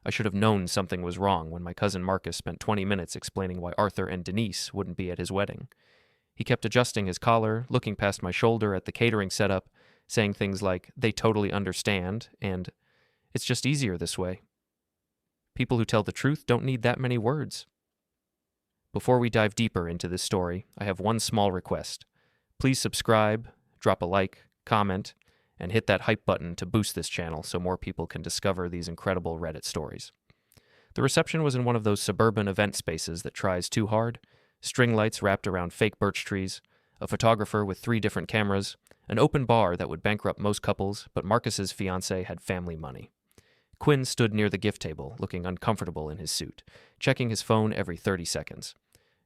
I should have known something was wrong when my cousin Marcus spent 20 minutes explaining why Arthur and Denise wouldn't be at his wedding. He kept adjusting his collar, looking past my shoulder at the catering setup, saying things like, "They totally understand," and "It's just easier this way." People who tell the truth don't need that many words. Before we dive deeper into this story, I have one small request. Please subscribe, drop a like, comment, and hit that hype button to boost this channel so more people can discover these incredible Reddit stories. The reception was in one of those suburban event spaces that tries too hard, string lights wrapped around fake birch trees, a photographer with 3 different cameras, an open bar that would bankrupt most couples, but Marcus's fiancée had family money. Quinn stood near the gift table, looking uncomfortable in his suit, checking his phone every 30 seconds.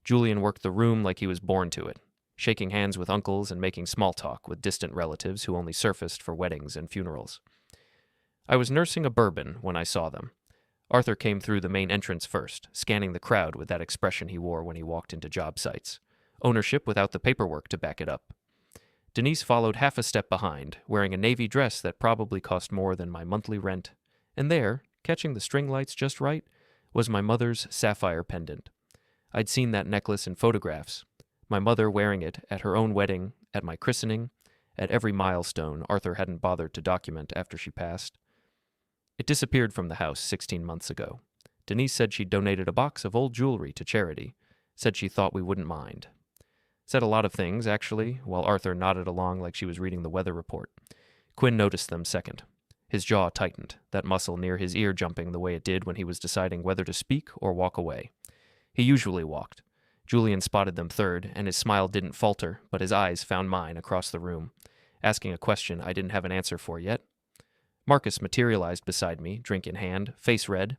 Julian worked the room like he was born to it, shaking hands with uncles and making small talk with distant relatives who only surfaced for weddings and funerals. I was nursing a bourbon when I saw them. Arthur came through the main entrance first, scanning the crowd with that expression he wore when he walked into job sites. Ownership without the paperwork to back it up. Denise followed half a step behind, wearing a navy dress that probably cost more than my monthly rent. And there, catching the string lights just right, was my mother's sapphire pendant. I'd seen that necklace in photographs, my mother wearing it at her own wedding, at my christening, at every milestone Arthur hadn't bothered to document after she passed. It disappeared from the house 16 months ago. Denise said she'd donated a box of old jewelry to charity, said she thought we wouldn't mind. Said a lot of things, actually, while Arthur nodded along like she was reading the weather report. Quinn noticed them second. His jaw tightened, that muscle near his ear jumping the way it did when he was deciding whether to speak or walk away. He usually walked. Julian spotted them third, and his smile didn't falter, but his eyes found mine across the room, asking a question I didn't have an answer for yet. Marcus materialized beside me, drink in hand, face red.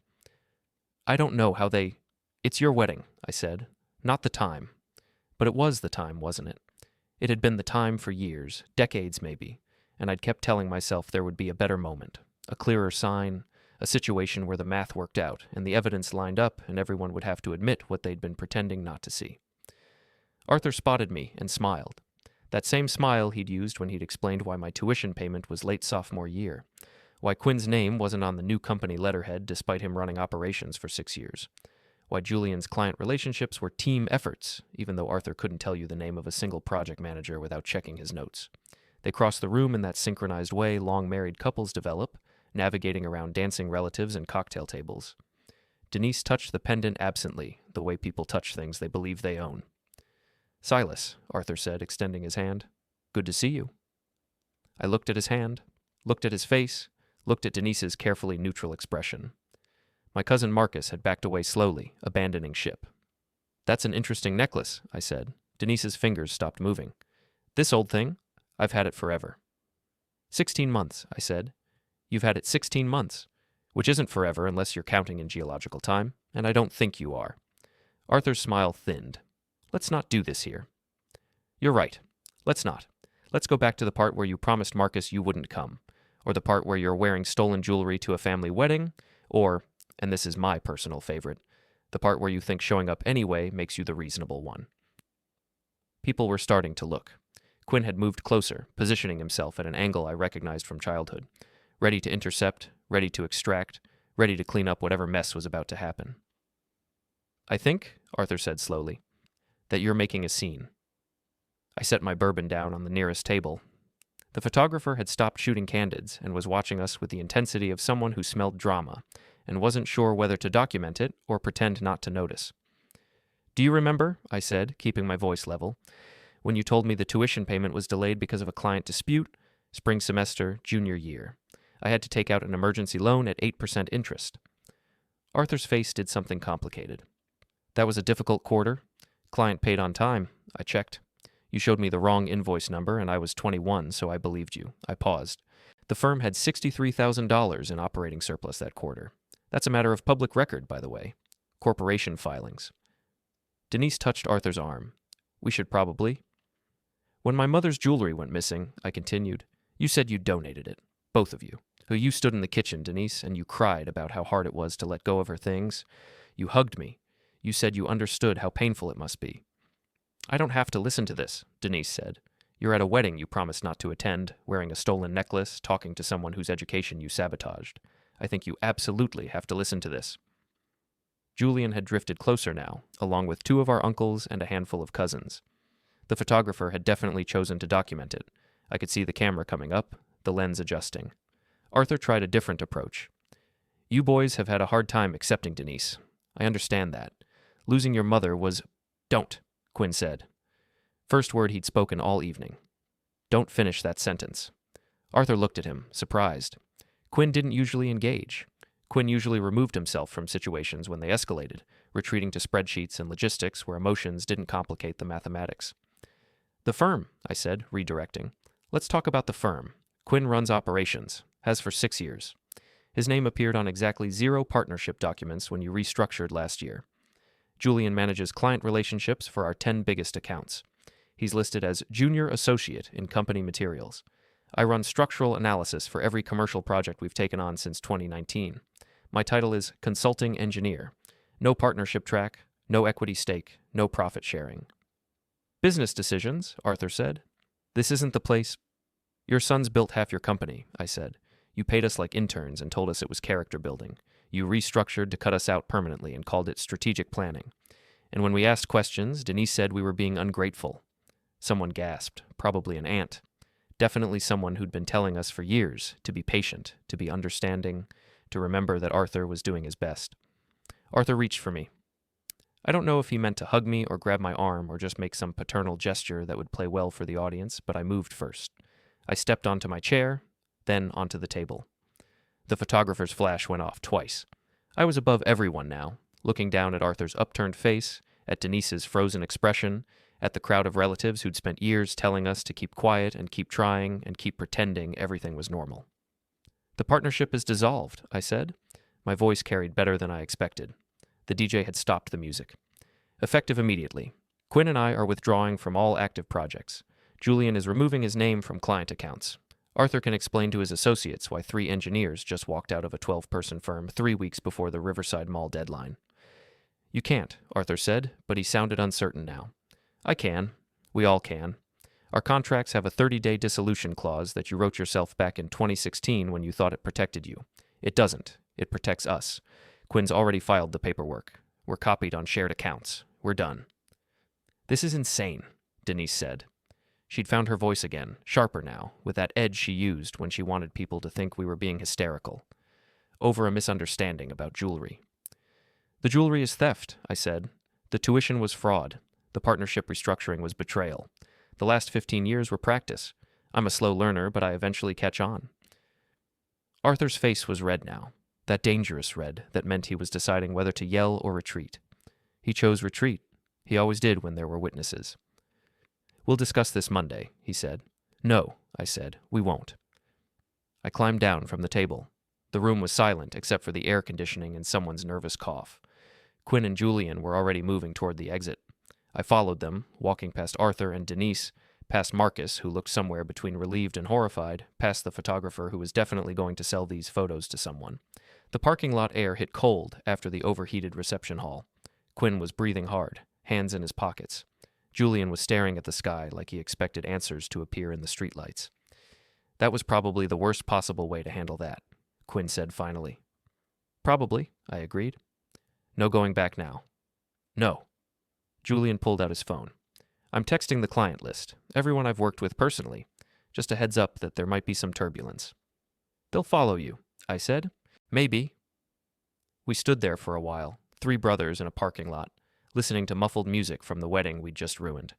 "I don't know how they—" "It's your wedding," I said. "Not the time." But it was the time, wasn't it? It had been the time for years, decades maybe, and I'd kept telling myself there would be a better moment, a clearer sign, a situation where the math worked out and the evidence lined up and everyone would have to admit what they'd been pretending not to see. Arthur spotted me and smiled. That same smile he'd used when he'd explained why my tuition payment was late sophomore year, why Quinn's name wasn't on the new company letterhead despite him running operations for 6 years, why Julian's client relationships were team efforts, even though Arthur couldn't tell you the name of a single project manager without checking his notes. They crossed the room in that synchronized way long-married couples develop, navigating around dancing relatives and cocktail tables. Denise touched the pendant absently, the way people touch things they believe they own. "Silas," Arthur said, extending his hand. "Good to see you." I looked at his hand, looked at his face, looked at Denise's carefully neutral expression. My cousin Marcus had backed away slowly, abandoning ship. "That's an interesting necklace," I said. Denise's fingers stopped moving. "This old thing? I've had it forever." 16 months, I said. "You've had it 16 months, which isn't forever unless you're counting in geological time, and I don't think you are." Arthur's smile thinned. "Let's not do this here." "You're right. Let's not. Let's go back to the part where you promised Marcus you wouldn't come, or the part where you're wearing stolen jewelry to a family wedding, or, and this is my personal favorite, the part where you think showing up anyway makes you the reasonable one." People were starting to look. Quinn had moved closer, positioning himself at an angle I recognized from childhood, ready to intercept, ready to extract, ready to clean up whatever mess was about to happen. "I think," Arthur said slowly, "that you're making a scene." I set my bourbon down on the nearest table. The photographer had stopped shooting candids and was watching us with the intensity of someone who smelled drama and wasn't sure whether to document it or pretend not to notice. "Do you remember," I said, keeping my voice level, "when you told me the tuition payment was delayed because of a client dispute, spring semester, junior year? I had to take out an emergency loan at 8% interest." Arthur's face did something complicated. "That was a difficult quarter. Client paid on time. I checked. You showed me the wrong invoice number, and I was 21, so I believed you." I paused. "The firm had $63,000 in operating surplus that quarter. That's a matter of public record, by the way. Corporation filings." Denise touched Arthur's arm. "We should probably—" "When my mother's jewelry went missing," I continued, "you said you donated it. Both of you. So you stood in the kitchen, Denise, and you cried about how hard it was to let go of her things. You hugged me. You said you understood how painful it must be." "I don't have to listen to this," Denise said. "You're at a wedding you promised not to attend, wearing a stolen necklace, talking to someone whose education you sabotaged. I think you absolutely have to listen to this." Julian had drifted closer now, along with 2 of our uncles and a handful of cousins. The photographer had definitely chosen to document it. I could see the camera coming up, the lens adjusting. Arthur tried a different approach. "You boys have had a hard time accepting Denise. I understand that. Losing your mother was—" "Don't," Quinn said. First word he'd spoken all evening. "Don't finish that sentence." Arthur looked at him, surprised. Quinn didn't usually engage. Quinn usually removed himself from situations when they escalated, retreating to spreadsheets and logistics where emotions didn't complicate the mathematics. "The firm," I said, redirecting. "Let's talk about the firm. Quinn runs operations, has for 6 years. His name appeared on exactly 0 partnership documents when you restructured last year. Julian manages client relationships for our 10 biggest accounts. He's listed as junior associate in company materials. I run structural analysis for every commercial project we've taken on since 2019. My title is consulting engineer. No partnership track, no equity stake, no profit sharing." "Business decisions," Arthur said. "This isn't the place—" "Your sons built half your company," I said. "You paid us like interns and told us it was character building. You restructured to cut us out permanently and called it strategic planning. And when we asked questions, Denise said we were being ungrateful." Someone gasped, probably an aunt. Definitely someone who'd been telling us for years to be patient, to be understanding, to remember that Arthur was doing his best. Arthur reached for me. I don't know if he meant to hug me or grab my arm or just make some paternal gesture that would play well for the audience, but I moved first. I stepped onto my chair, then onto the table. The photographer's flash went off twice. I was above everyone now, looking down at Arthur's upturned face, at Denise's frozen expression, at the crowd of relatives who'd spent years telling us to keep quiet and keep trying and keep pretending everything was normal. "The partnership is dissolved," I said. My voice carried better than I expected. The DJ had stopped the music. "Effective immediately. Quinn and I are withdrawing from all active projects. Julian is removing his name from client accounts. Arthur can explain to his associates why 3 engineers just walked out of a 12-person firm 3 weeks before the Riverside Mall deadline." "You can't," Arthur said, but he sounded uncertain now. "I can. We all can. Our contracts have a 30-day dissolution clause that you wrote yourself back in 2016 when you thought it protected you. It doesn't. It protects us. Quinn's already filed the paperwork. We're copied on shared accounts. We're done." "This is insane," Denise said. She'd found her voice again, sharper now, with that edge she used when she wanted people to think we were being hysterical. Over a misunderstanding about jewelry. "The jewelry is theft," I said. "The tuition was fraud. The partnership restructuring was betrayal. The last 15 years were practice. I'm a slow learner, but I eventually catch on." Arthur's face was red now, that dangerous red that meant he was deciding whether to yell or retreat. He chose retreat. He always did when there were witnesses. "We'll discuss this Monday," he said. "No," I said, "we won't." I climbed down from the table. The room was silent except for the air conditioning and someone's nervous cough. Quinn and Julian were already moving toward the exit. I followed them, walking past Arthur and Denise, past Marcus, who looked somewhere between relieved and horrified, past the photographer who was definitely going to sell these photos to someone. The parking lot air hit cold after the overheated reception hall. Quinn was breathing hard, hands in his pockets. Julian was staring at the sky like he expected answers to appear in the streetlights. "That was probably the worst possible way to handle that," Quinn said finally. "Probably," I agreed. "No going back now." "No." Julian pulled out his phone. "I'm texting the client list, everyone I've worked with personally. Just a heads up that there might be some turbulence." "They'll follow you," I said. "Maybe." We stood there for a while, 3 brothers in a parking lot, listening to muffled music from the wedding we'd just ruined.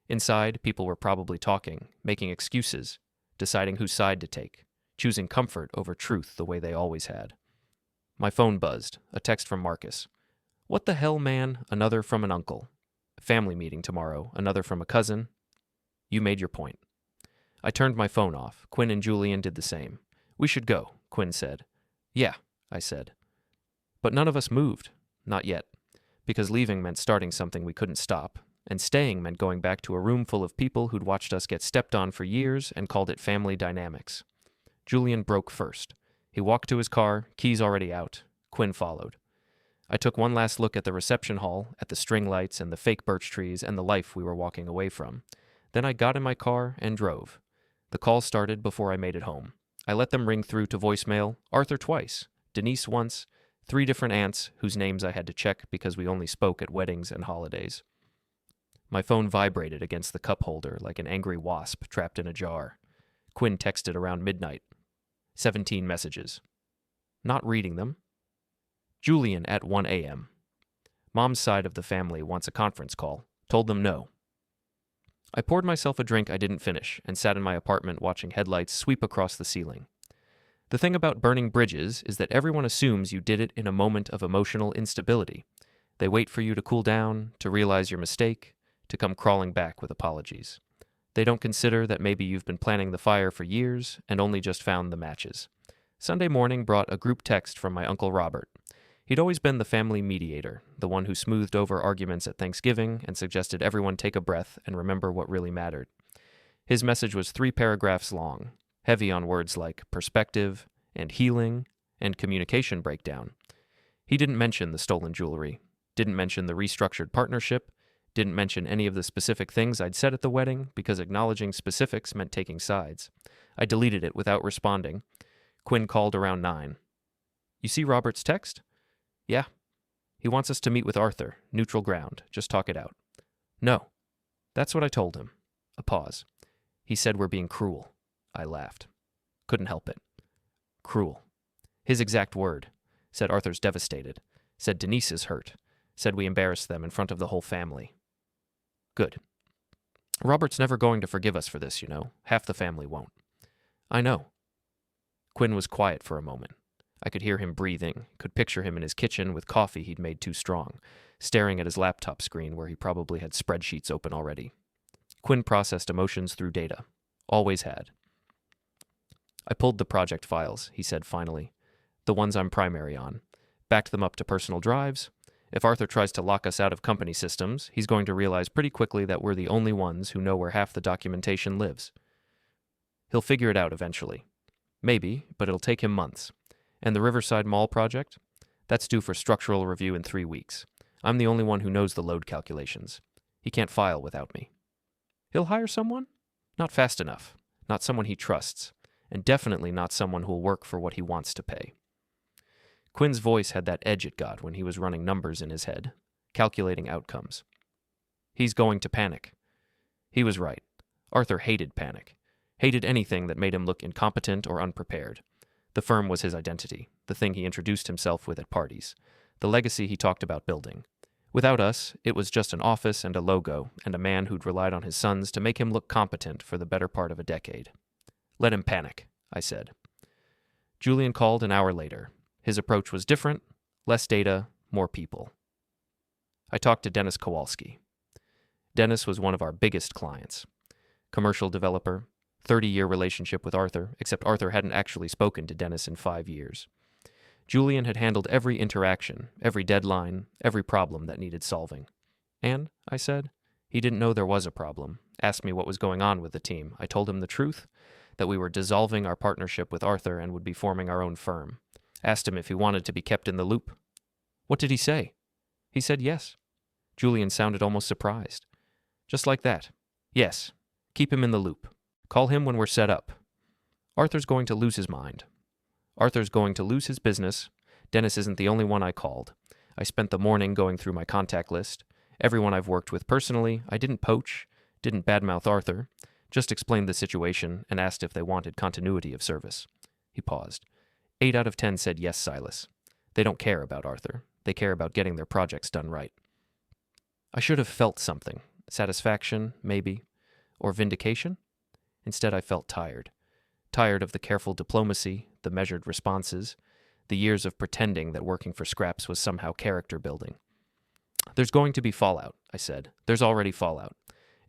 Inside, people were probably talking, making excuses, deciding whose side to take, choosing comfort over truth the way they always had. My phone buzzed, a text from Marcus. "What the hell, man?" Another from an uncle. "Family meeting tomorrow," another from a cousin. "You made your point." I turned my phone off. Quinn and Julian did the same. "We should go," Quinn said. "Yeah," I said. But none of us moved. Not yet. Because leaving meant starting something we couldn't stop, and staying meant going back to a room full of people who'd watched us get stepped on for years and called it family dynamics. Julian broke first. He walked to his car, keys already out. Quinn followed. I took one last look at the reception hall, at the string lights and the fake birch trees and the life we were walking away from. Then I got in my car and drove. The call started before I made it home. I let them ring through to voicemail, Arthur twice, Denise once, 3 different aunts whose names I had to check because we only spoke at weddings and holidays. My phone vibrated against the cup holder like an angry wasp trapped in a jar. Quinn texted around midnight. 17 messages. Not reading them. Julian at 1 a.m. Mom's side of the family wants a conference call. Told them no. I poured myself a drink I didn't finish and sat in my apartment watching headlights sweep across the ceiling. The thing about burning bridges is that everyone assumes you did it in a moment of emotional instability. They wait for you to cool down, to realize your mistake, to come crawling back with apologies. They don't consider that maybe you've been planning the fire for years and only just found the matches. Sunday morning brought a group text from my Uncle Robert. He'd always been the family mediator, the one who smoothed over arguments at Thanksgiving and suggested everyone take a breath and remember what really mattered. His message was 3 paragraphs long, heavy on words like perspective and healing and communication breakdown. He didn't mention the stolen jewelry, didn't mention the restructured partnership, didn't mention any of the specific things I'd said at the wedding because acknowledging specifics meant taking sides. I deleted it without responding. Quinn called around 9. You see Robert's text? Yeah. He wants us to meet with Arthur, neutral ground, just talk it out. No. That's what I told him. A pause. He said we're being cruel. I laughed. Couldn't help it. Cruel. His exact word. Said Arthur's devastated. Said Denise is hurt. Said we embarrassed them in front of the whole family. Good. Robert's never going to forgive us for this, you know. Half the family won't. I know. Quinn was quiet for a moment. I could hear him breathing, could picture him in his kitchen with coffee he'd made too strong, staring at his laptop screen where he probably had spreadsheets open already. Quinn processed emotions through data. Always had. I pulled the project files, he said finally. The ones I'm primary on. Backed them up to personal drives. If Arthur tries to lock us out of company systems, he's going to realize pretty quickly that we're the only ones who know where half the documentation lives. He'll figure it out eventually. Maybe, but it'll take him months. And the Riverside Mall project? That's due for structural review in 3 weeks. I'm the only one who knows the load calculations. He can't file without me. He'll hire someone? Not fast enough. Not someone he trusts. And definitely not someone who'll work for what he wants to pay. Quinn's voice had that edge it got when he was running numbers in his head, calculating outcomes. He's going to panic. He was right. Arthur hated panic. Hated anything that made him look incompetent or unprepared. The firm was his identity, the thing he introduced himself with at parties, the legacy he talked about building. Without us, it was just an office and a logo and a man who'd relied on his sons to make him look competent for the better part of a decade. Let him panic, I said. Julian called an hour later. His approach was different, less data, more people. I talked to Dennis Kowalski. Dennis was one of our biggest clients. Commercial developer, 30-year relationship with Arthur, except Arthur hadn't actually spoken to Dennis in 5 years. Julian had handled every interaction, every deadline, every problem that needed solving. And, I said, he didn't know there was a problem. Asked me what was going on with the team. I told him the truth, that we were dissolving our partnership with Arthur and would be forming our own firm. Asked him if he wanted to be kept in the loop. What did he say? He said yes. Julian sounded almost surprised. Just like that. Yes. Keep him in the loop. Call him when we're set up. Arthur's going to lose his mind. Arthur's going to lose his business. Dennis isn't the only one I called. I spent the morning going through my contact list. Everyone I've worked with personally. I didn't poach, didn't badmouth Arthur, just explained the situation and asked if they wanted continuity of service. He paused. 8 out of 10 said yes, Silas. They don't care about Arthur. They care about getting their projects done right. I should have felt something. Satisfaction, maybe. Or vindication? Instead, I felt tired. Tired of the careful diplomacy, the measured responses, the years of pretending that working for scraps was somehow character building. There's going to be fallout, I said. There's already fallout.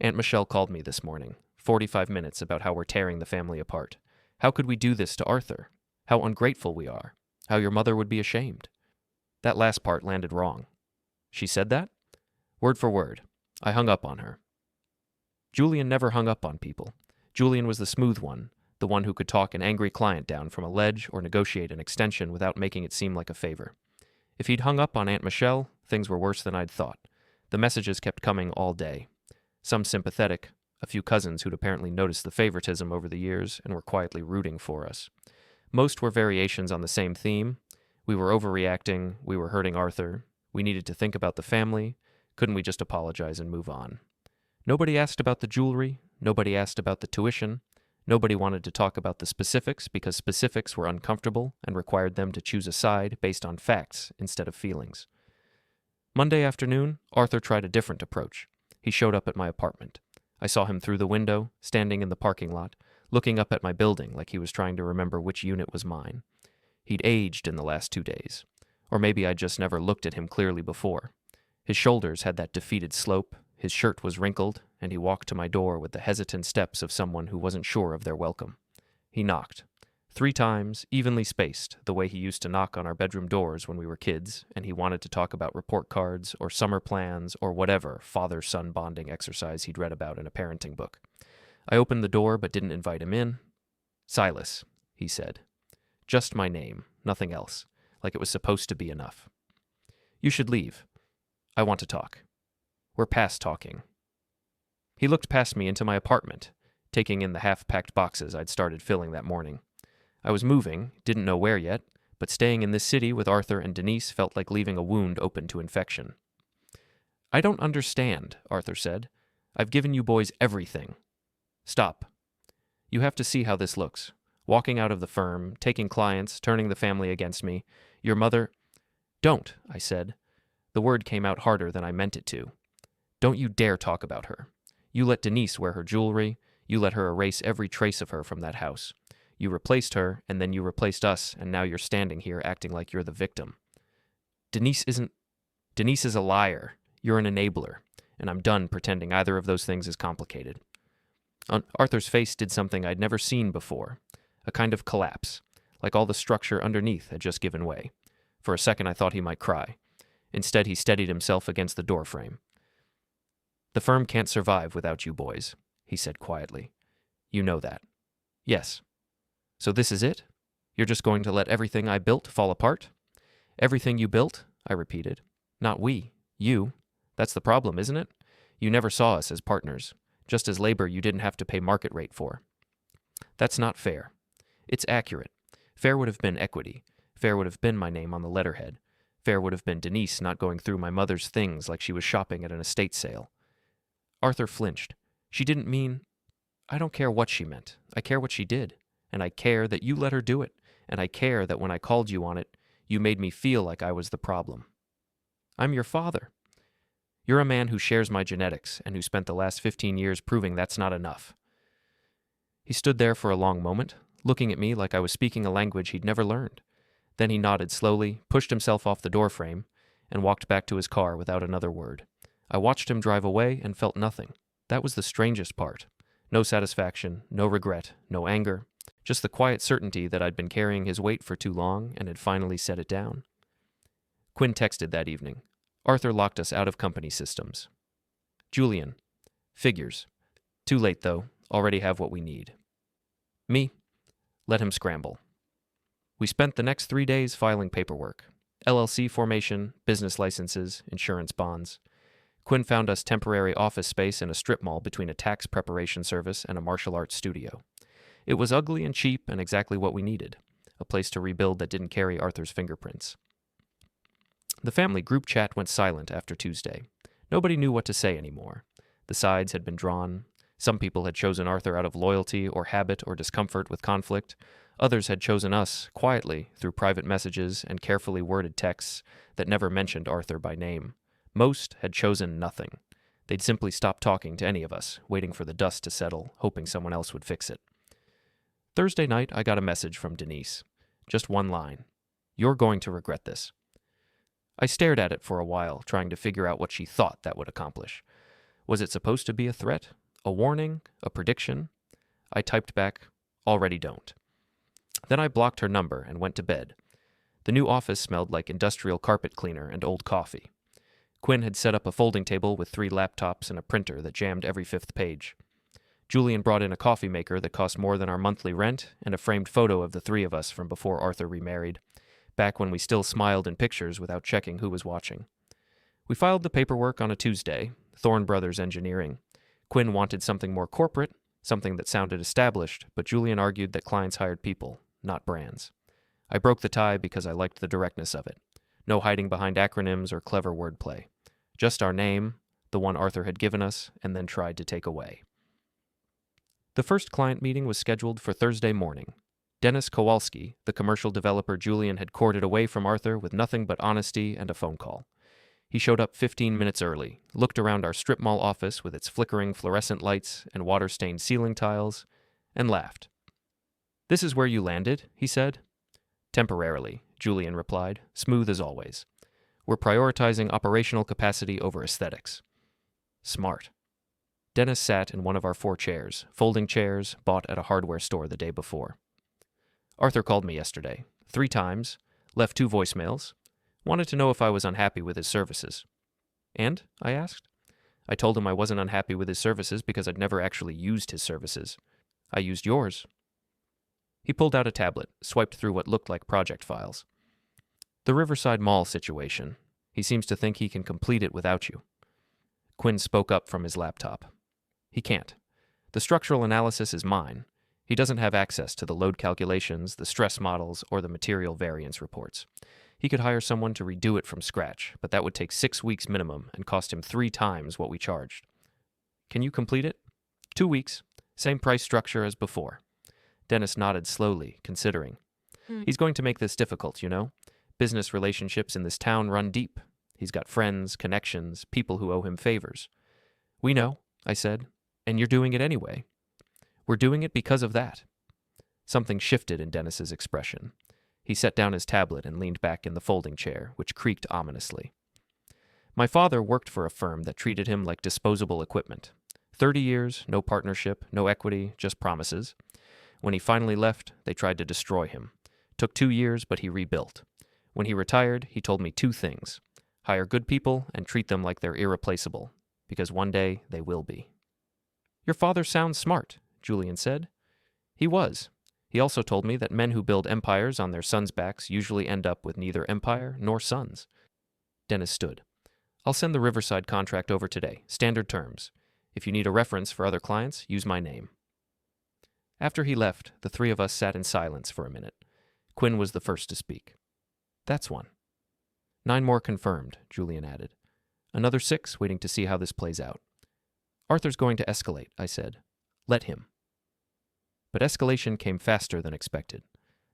Aunt Michelle called me this morning. 45 minutes about how we're tearing the family apart. How could we do this to Arthur? How ungrateful we are. How your mother would be ashamed. That last part landed wrong. She said that? Word for word. I hung up on her. Julian never hung up on people. Julian was the smooth one, the one who could talk an angry client down from a ledge or negotiate an extension without making it seem like a favor. If he'd hung up on Aunt Michelle, things were worse than I'd thought. The messages kept coming all day. Some sympathetic, a few cousins who'd apparently noticed the favoritism over the years and were quietly rooting for us. Most were variations on the same theme. We were overreacting, we were hurting Arthur, we needed to think about the family. Couldn't we just apologize and move on? Nobody asked about the jewelry, nobody asked about the tuition, nobody wanted to talk about the specifics because specifics were uncomfortable and required them to choose a side based on facts instead of feelings. Monday afternoon, Arthur tried a different approach. He showed up at my apartment. I saw him through the window, standing in the parking lot, looking up at my building like he was trying to remember which unit was mine. He'd aged in the last 2 days. Or maybe I'd just never looked at him clearly before. His shoulders had that defeated slope, his shirt was wrinkled, and he walked to my door with the hesitant steps of someone who wasn't sure of their welcome. He knocked. 3 times, evenly spaced, the way he used to knock on our bedroom doors when we were kids, and he wanted to talk about report cards or summer plans or whatever father-son bonding exercise he'd read about in a parenting book. I opened the door but didn't invite him in. "Silas," he said. Just my name, nothing else, like it was supposed to be enough. "You should leave. I want to talk. We're past talking." He looked past me into my apartment, taking in the half-packed boxes I'd started filling that morning. I was moving, didn't know where yet, but staying in this city with Arthur and Denise felt like leaving a wound open to infection. "I don't understand," Arthur said. "I've given you boys everything." "Stop. You have to see how this looks. Walking out of the firm, taking clients, turning the family against me. Your mother—" "Don't," I said. The word came out harder than I meant it to. "Don't you dare talk about her. You let Denise wear her jewelry. You let her erase every trace of her from that house. You replaced her, and then you replaced us, and now you're standing here acting like you're the victim. Denise is a liar. You're an enabler, and I'm done pretending either of those things is complicated." Arthur's face did something I'd never seen before, a kind of collapse, like all the structure underneath had just given way. For a second I thought he might cry. Instead he steadied himself against the doorframe. "The firm can't survive without you boys," he said quietly. "You know that." "Yes." "So this is it? You're just going to let everything I built fall apart?" "Everything you built?" I repeated. "Not we. You. That's the problem, isn't it? You never saw us as partners, just as labor you didn't have to pay market rate for." "That's not fair." "It's accurate. Fair would have been equity. Fair would have been my name on the letterhead. Fair would have been Denise not going through my mother's things like she was shopping at an estate sale." Arthur flinched. "She didn't mean—" "I don't care what she meant. I care what she did. And I care that you let her do it. And I care that when I called you on it, you made me feel like I was the problem. I'm your father. You're a man who shares my genetics and who spent the last 15 years proving that's not enough." He stood there for a long moment, looking at me like I was speaking a language he'd never learned. Then he nodded slowly, pushed himself off the doorframe, and walked back to his car without another word. I watched him drive away and felt nothing. That was the strangest part. No satisfaction, no regret, no anger. Just the quiet certainty that I'd been carrying his weight for too long and had finally set it down. Quinn texted that evening. Arthur locked us out of company systems. "Julian. Figures. Too late, though. Already have what we need." Me. Let him scramble. We spent the next 3 days filing paperwork. LLC formation, business licenses, insurance bonds. Quinn found us temporary office space in a strip mall between a tax preparation service and a martial arts studio. It was ugly and cheap and exactly what we needed, a place to rebuild that didn't carry Arthur's fingerprints. The family group chat went silent after Tuesday. Nobody knew what to say anymore. The sides had been drawn. Some people had chosen Arthur out of loyalty or habit or discomfort with conflict. Others had chosen us, quietly, through private messages and carefully worded texts that never mentioned Arthur by name. Most had chosen nothing. They'd simply stopped talking to any of us, waiting for the dust to settle, hoping someone else would fix it. Thursday night, I got a message from Denise. Just one line. "You're going to regret this." I stared at it for a while, trying to figure out what she thought that would accomplish. Was it supposed to be a threat? A warning? A prediction? I typed back, "Already don't." Then I blocked her number and went to bed. The new office smelled like industrial carpet cleaner and old coffee. Quinn had set up a folding table with 3 laptops and a printer that jammed every 5th page. Julian brought in a coffee maker that cost more than our monthly rent and a framed photo of the 3 of us from before Arthur remarried, back when we still smiled in pictures without checking who was watching. We filed the paperwork on a Tuesday, Thorne Brothers Engineering. Quinn wanted something more corporate, something that sounded established, but Julian argued that clients hired people, not brands. I broke the tie because I liked the directness of it. No hiding behind acronyms or clever wordplay. Just our name, the one Arthur had given us, and then tried to take away. The first client meeting was scheduled for Thursday morning. Dennis Kowalski, the commercial developer Julian had courted away from Arthur with nothing but honesty and a phone call. He showed up 15 minutes early, looked around our strip mall office with its flickering fluorescent lights and water-stained ceiling tiles, and laughed. "This is where you landed," he said. "Temporarily," Julian replied, smooth as always. "We're prioritizing operational capacity over aesthetics." Smart. Dennis sat in one of our 4 chairs, folding chairs bought at a hardware store the day before. "Arthur called me yesterday, 3 times, left 2 voicemails, wanted to know if I was unhappy with his services." "And?" I asked. I told him I wasn't unhappy with his services because I'd never actually used his services. "I used yours." He pulled out a tablet, swiped through what looked like project files. "The Riverside Mall situation. He seems to think he can complete it without you." Quinn spoke up from his laptop. "He can't. The structural analysis is mine. He doesn't have access to the load calculations, the stress models, or the material variance reports. He could hire someone to redo it from scratch, but that would take 6 weeks minimum and cost him 3 times what we charged. Can you complete it?" 2 weeks. Same price structure as before." Dennis nodded slowly, considering. "He's going to make this difficult, you know. Business relationships in this town run deep. He's got friends, connections, people who owe him favors." "We know," I said, "and you're doing it anyway." "We're doing it because of that." Something shifted in Dennis's expression. He set down his tablet and leaned back in the folding chair, which creaked ominously. "My father worked for a firm that treated him like disposable equipment. 30 years, no partnership, no equity, just promises. When he finally left, they tried to destroy him. Took 2 years, but he rebuilt. When he retired, he told me 2 things. Hire good people and treat them like they're irreplaceable, because one day they will be." "Your father sounds smart," Julian said. "He was. He also told me that men who build empires on their sons' backs usually end up with neither empire nor sons." Dennis stood. "I'll send the Riverside contract over today, standard terms. If you need a reference for other clients, use my name." After he left, the 3 of us sat in silence for a minute. Quinn was the first to speak. "That's one." 9 more confirmed," Julian added. "Another 6 waiting to see how this plays out." "Arthur's going to escalate," I said. "Let him." But escalation came faster than expected.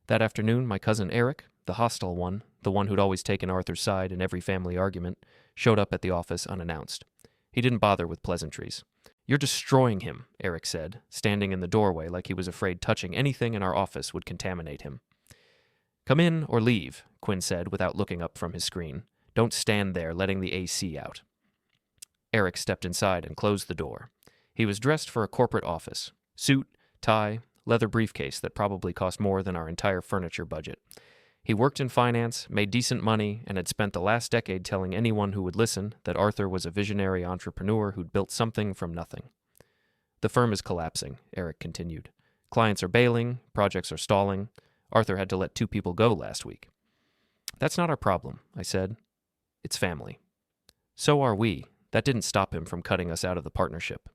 That afternoon, my cousin Eric, the hostile one, the one who'd always taken Arthur's side in every family argument, showed up at the office unannounced. He didn't bother with pleasantries. "You're destroying him," Eric said, standing in the doorway like he was afraid touching anything in our office would contaminate him. "Come in or leave," Quinn said without looking up from his screen. "Don't stand there letting the AC out." Eric stepped inside and closed the door. He was dressed for a corporate office. Suit, tie, leather briefcase that probably cost more than our entire furniture budget. He worked in finance, made decent money, and had spent the last decade telling anyone who would listen that Arthur was a visionary entrepreneur who'd built something from nothing. "The firm is collapsing," Eric continued. "Clients are bailing, projects are stalling. Arthur had to let 2 people go last week." "That's not our problem," I said. "It's family." "So are we. That didn't stop him from cutting us out of the partnership."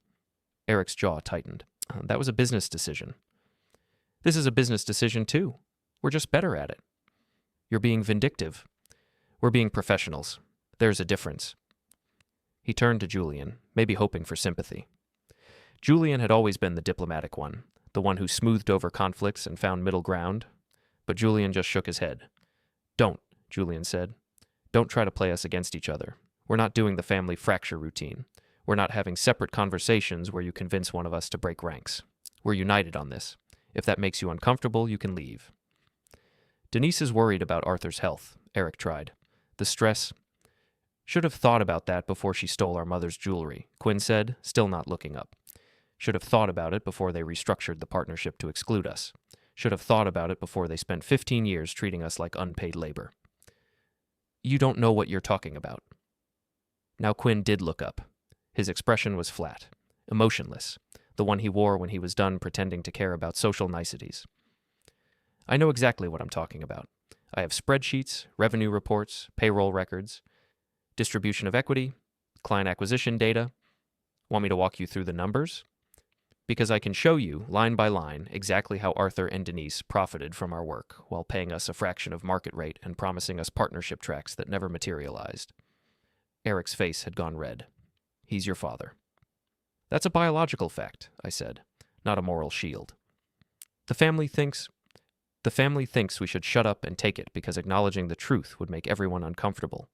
Eric's jaw tightened. "That was a business decision." "This is a business decision, too. We're just better at it." "You're being vindictive." "We're being professionals. There's a difference." He turned to Julian, maybe hoping for sympathy. Julian had always been the diplomatic one, the one who smoothed over conflicts and found middle ground. But Julian just shook his head. "Don't," Julian said. "Don't try to play us against each other. We're not doing the family fracture routine. We're not having separate conversations where you convince one of us to break ranks. We're united on this. If that makes you uncomfortable, you can leave." "Denise is worried about Arthur's health," Eric tried. "The stress—" "Should have thought about that before she stole our mother's jewelry," Quinn said, still not looking up. "Should have thought about it before they restructured the partnership to exclude us. Should have thought about it before they spent 15 years treating us like unpaid labor." "You don't know what you're talking about." Now Quinn did look up. His expression was flat, emotionless, the one he wore when he was done pretending to care about social niceties. "I know exactly what I'm talking about. I have spreadsheets, revenue reports, payroll records, distribution of equity, client acquisition data. Want me to walk you through the numbers?" Because I can show you, line by line, exactly how Arthur and Denise profited from our work while paying us a fraction of market rate and promising us partnership tracks that never materialized. Eric's face had gone red. He's your father. That's a biological fact, I said, not a moral shield. The family thinks we should shut up and take it because acknowledging the truth would make everyone uncomfortable.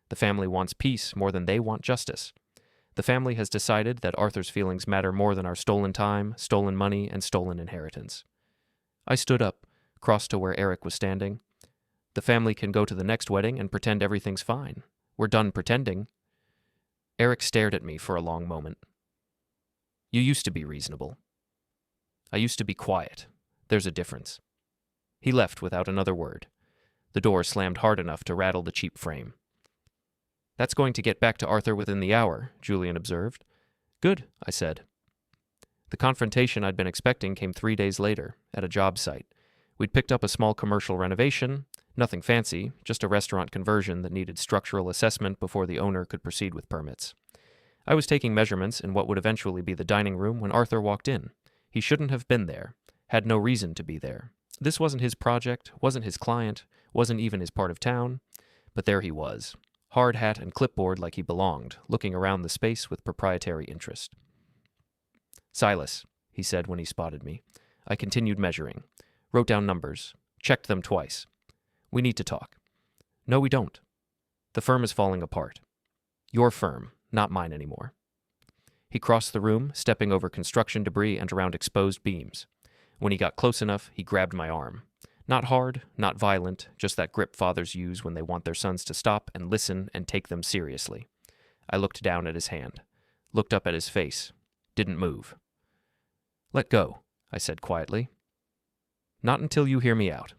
The family wants peace more than they want justice. The family has decided that Arthur's feelings matter more than our stolen time, stolen money, and stolen inheritance. I stood up, crossed to where Eric was standing. The family can go to the next wedding and pretend everything's fine. We're done pretending. Eric stared at me for a long moment. You used to be reasonable. I used to be quiet. There's a difference. He left without another word. The door slammed hard enough to rattle the cheap frame. That's going to get back to Arthur within the hour, Julian observed. Good, I said. The confrontation I'd been expecting came 3 days later, at a job site. We'd picked up a small commercial renovation, nothing fancy, just a restaurant conversion that needed structural assessment before the owner could proceed with permits. I was taking measurements in what would eventually be the dining room when Arthur walked in. He shouldn't have been there, had no reason to be there. This wasn't his project, wasn't his client, wasn't even his part of town, but there he was. Hard hat and clipboard like he belonged, looking around the space with proprietary interest. Silas, he said when he spotted me. I continued measuring, wrote down numbers, checked them twice. We need to talk. No, we don't. The firm is falling apart. Your firm, not mine anymore. He crossed the room, stepping over construction debris and around exposed beams. When he got close enough, he grabbed my arm. Not hard, not violent, just that grip fathers use when they want their sons to stop and listen and take them seriously. I looked down at his hand, looked up at his face, didn't move. Let go, I said quietly. Not until you hear me out.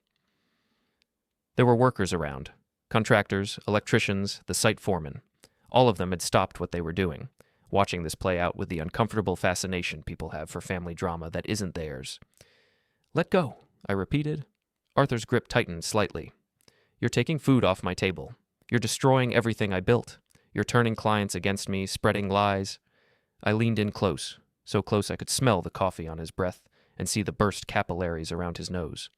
There were workers around, contractors, electricians, the site foreman. All of them had stopped what they were doing, watching this play out with the uncomfortable fascination people have for family drama that isn't theirs. Let go, I repeated. Arthur's grip tightened slightly. You're taking food off my table. You're destroying everything I built. You're turning clients against me, spreading lies. I leaned in close, so close I could smell the coffee on his breath and see the burst capillaries around his nose.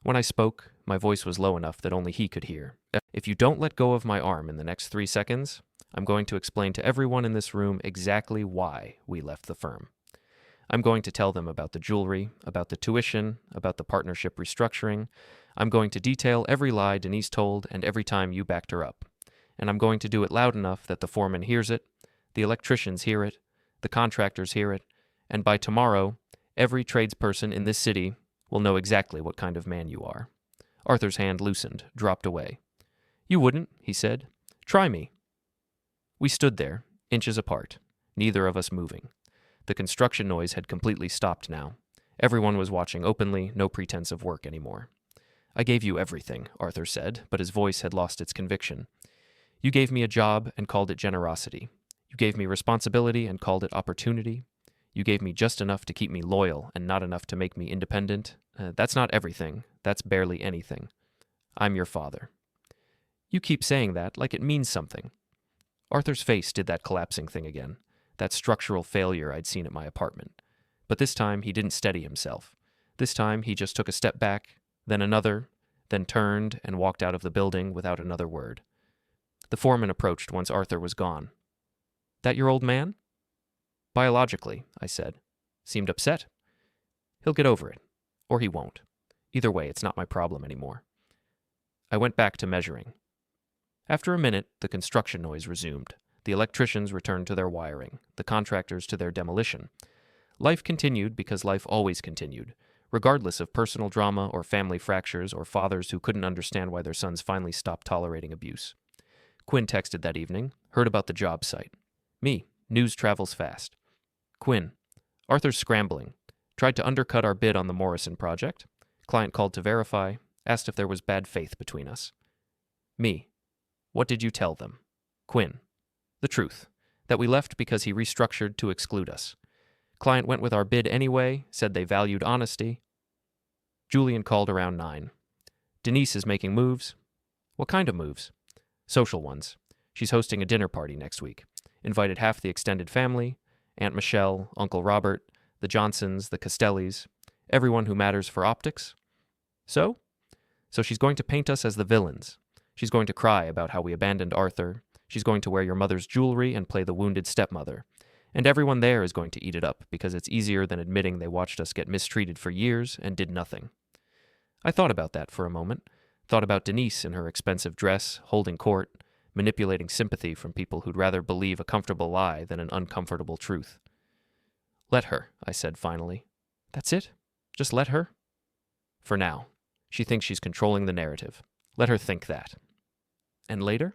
When I spoke, my voice was low enough that only he could hear. If you don't let go of my arm in the next 3 seconds, I'm going to explain to everyone in this room exactly why we left the firm. I'm going to tell them about the jewelry, about the tuition, about the partnership restructuring. I'm going to detail every lie Denise told and every time you backed her up. And I'm going to do it loud enough that the foreman hears it, the electricians hear it, the contractors hear it, and by tomorrow, every tradesperson in this city will know exactly what kind of man you are. Arthur's hand loosened, dropped away. You wouldn't, he said. Try me. We stood there, inches apart, neither of us moving. The construction noise had completely stopped now. Everyone was watching openly, no pretense of work anymore. I gave you everything, Arthur said, but his voice had lost its conviction. You gave me a job and called it generosity. You gave me responsibility and called it opportunity. You gave me just enough to keep me loyal and not enough to make me independent. That's not everything. That's barely anything. I'm your father. You keep saying that like it means something. Arthur's face did that collapsing thing again. That structural failure I'd seen at my apartment. But this time he didn't steady himself. This time he just took a step back, then another, then turned and walked out of the building without another word. The foreman approached once Arthur was gone. That your old man? Biologically, I said. Seemed upset. He'll get over it. Or he won't. Either way, it's not my problem anymore. I went back to measuring. After a minute, the construction noise resumed. The electricians returned to their wiring, the contractors to their demolition. Life continued because life always continued, regardless of personal drama or family fractures or fathers who couldn't understand why their sons finally stopped tolerating abuse. Quinn texted that evening, heard about the job site. Me, news travels fast. Quinn, Arthur's scrambling. Tried to undercut our bid on the Morrison project. Client called to verify, asked if there was bad faith between us. Me, what did you tell them? Quinn, the truth, that we left because he restructured to exclude us. Client went with our bid anyway, said they valued honesty. Julian called around 9. Denise is making moves. What kind of moves? Social ones. She's hosting a dinner party next week. Invited half the extended family, Aunt Michelle, Uncle Robert, the Johnsons, the Castellis, everyone who matters for optics. So she's going to paint us as the villains. She's going to cry about how we abandoned Arthur. She's going to wear your mother's jewelry and play the wounded stepmother. And everyone there is going to eat it up because it's easier than admitting they watched us get mistreated for years and did nothing. I thought about that for a moment. Thought about Denise in her expensive dress, holding court, manipulating sympathy from people who'd rather believe a comfortable lie than an uncomfortable truth. Let her, I said finally. That's it? Just let her? For now. She thinks she's controlling the narrative. Let her think that. And later?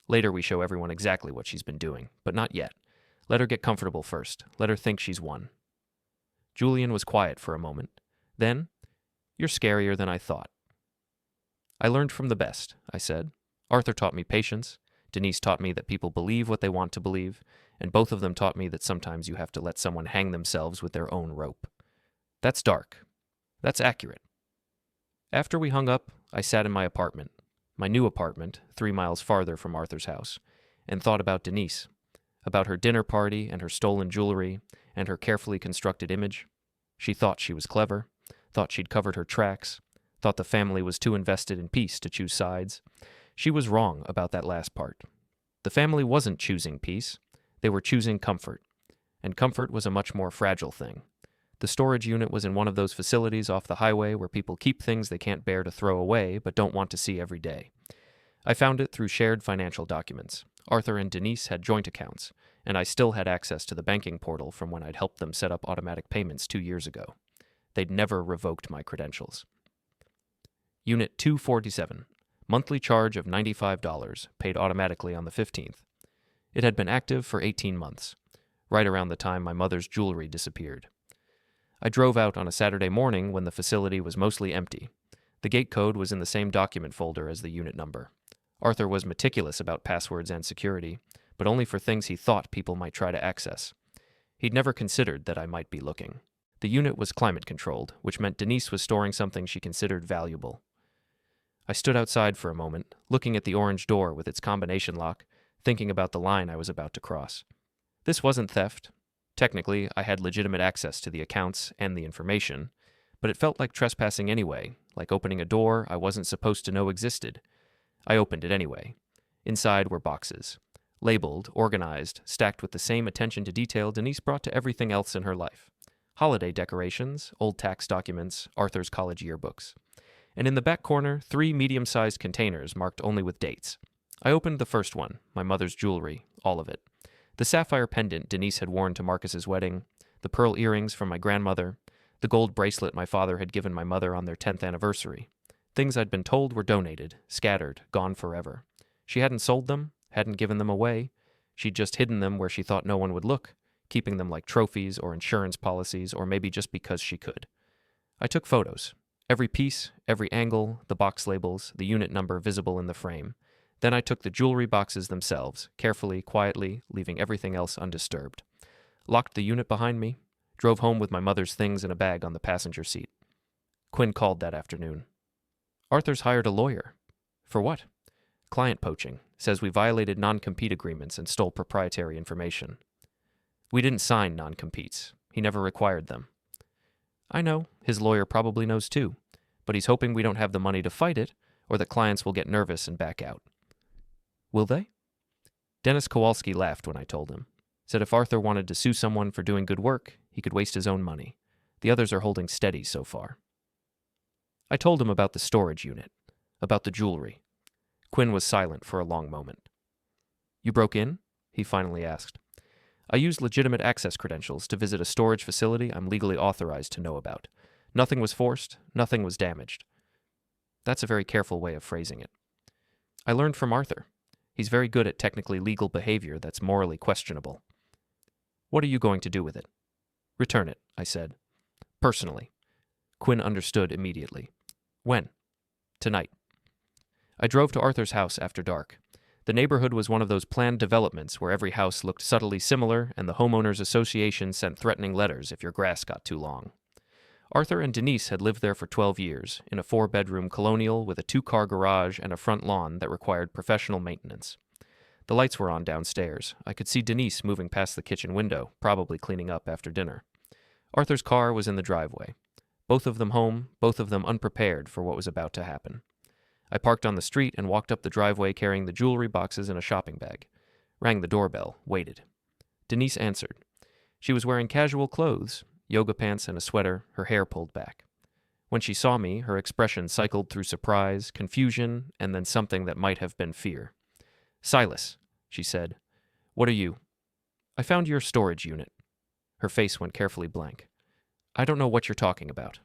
Later we show everyone exactly what she's been doing, but not yet. Let her get comfortable first. Let her think she's won. Julian was quiet for a moment. Then, you're scarier than I thought. I learned from the best, I said. Arthur taught me patience. Denise taught me that people believe what they want to believe, and both of them taught me that sometimes you have to let someone hang themselves with their own rope. That's dark. That's accurate. After we hung up, I sat in my apartment, my new apartment, 3 miles farther from Arthur's house, and thought about Denise, about her dinner party and her stolen jewelry and her carefully constructed image. She thought she was clever, thought she'd covered her tracks, thought the family was too invested in peace to choose sides. She was wrong about that last part. The family wasn't choosing peace. They were choosing comfort, and comfort was a much more fragile thing. The storage unit was in one of those facilities off the highway where people keep things they can't bear to throw away but don't want to see every day. I found it through shared financial documents. Arthur and Denise had joint accounts, and I still had access to the banking portal from when I'd helped them set up automatic payments 2 years ago. They'd never revoked my credentials. Unit 247. Monthly charge of $95, paid automatically on the 15th. It had been active for 18 months, right around the time my mother's jewelry disappeared. I drove out on a Saturday morning when the facility was mostly empty. The gate code was in the same document folder as the unit number. Arthur was meticulous about passwords and security, but only for things he thought people might try to access. He'd never considered that I might be looking. The unit was climate-controlled, which meant Denise was storing something she considered valuable. I stood outside for a moment, looking at the orange door with its combination lock, thinking about the line I was about to cross. This wasn't theft. Technically, I had legitimate access to the accounts and the information, but it felt like trespassing anyway, like opening a door I wasn't supposed to know existed. I opened it anyway. Inside were boxes. Labeled, organized, stacked with the same attention to detail Denise brought to everything else in her life. Holiday decorations, old tax documents, Arthur's college yearbooks. And in the back corner, 3 medium-sized containers marked only with dates. I opened the first one, my mother's jewelry, all of it. The sapphire pendant Denise had worn to Marcus's wedding, the pearl earrings from my grandmother, the gold bracelet my father had given my mother on their 10th anniversary. Things I'd been told were donated, scattered, gone forever. She hadn't sold them, hadn't given them away. She'd just hidden them where she thought no one would look, keeping them like trophies or insurance policies, or maybe just because she could. I took photos. Every piece, every angle, the box labels, the unit number visible in the frame. Then I took the jewelry boxes themselves, carefully, quietly, leaving everything else undisturbed. Locked the unit behind me, drove home with my mother's things in a bag on the passenger seat. Quinn called that afternoon. Arthur's hired a lawyer. For what? Client poaching. Says we violated non-compete agreements and stole proprietary information. We didn't sign non-competes. He never required them. I know. His lawyer probably knows too. But he's hoping we don't have the money to fight it, or that clients will get nervous and back out. Will they? Dennis Kowalski laughed when I told him. Said if Arthur wanted to sue someone for doing good work, he could waste his own money. The others are holding steady so far. I told him about the storage unit, about the jewelry. Quinn was silent for a long moment. You broke in? He finally asked. I used legitimate access credentials to visit a storage facility I'm legally authorized to know about. Nothing was forced, nothing was damaged. That's a very careful way of phrasing it. I learned from Arthur. He's very good at technically legal behavior that's morally questionable. What are you going to do with it? Return it, I said. Personally. Quinn understood immediately. When? Tonight. I drove to Arthur's house after dark. The neighborhood was one of those planned developments where every house looked subtly similar and the homeowners association sent threatening letters if your grass got too long. Arthur and Denise had lived there for 12 years, in a 4-bedroom colonial with a 2-car garage and a front lawn that required professional maintenance. The lights were on downstairs. I could see Denise moving past the kitchen window, probably cleaning up after dinner. Arthur's car was in the driveway. Both of them home, both of them unprepared for what was about to happen. I parked on the street and walked up the driveway carrying the jewelry boxes in a shopping bag. Rang the doorbell, waited. Denise answered. She was wearing casual clothes, yoga pants and a sweater, her hair pulled back. When she saw me, her expression cycled through surprise, confusion, and then something that might have been fear. "Silas," she said. "What are you?" "I found your storage unit." Her face went carefully blank. "I don't know what you're talking about."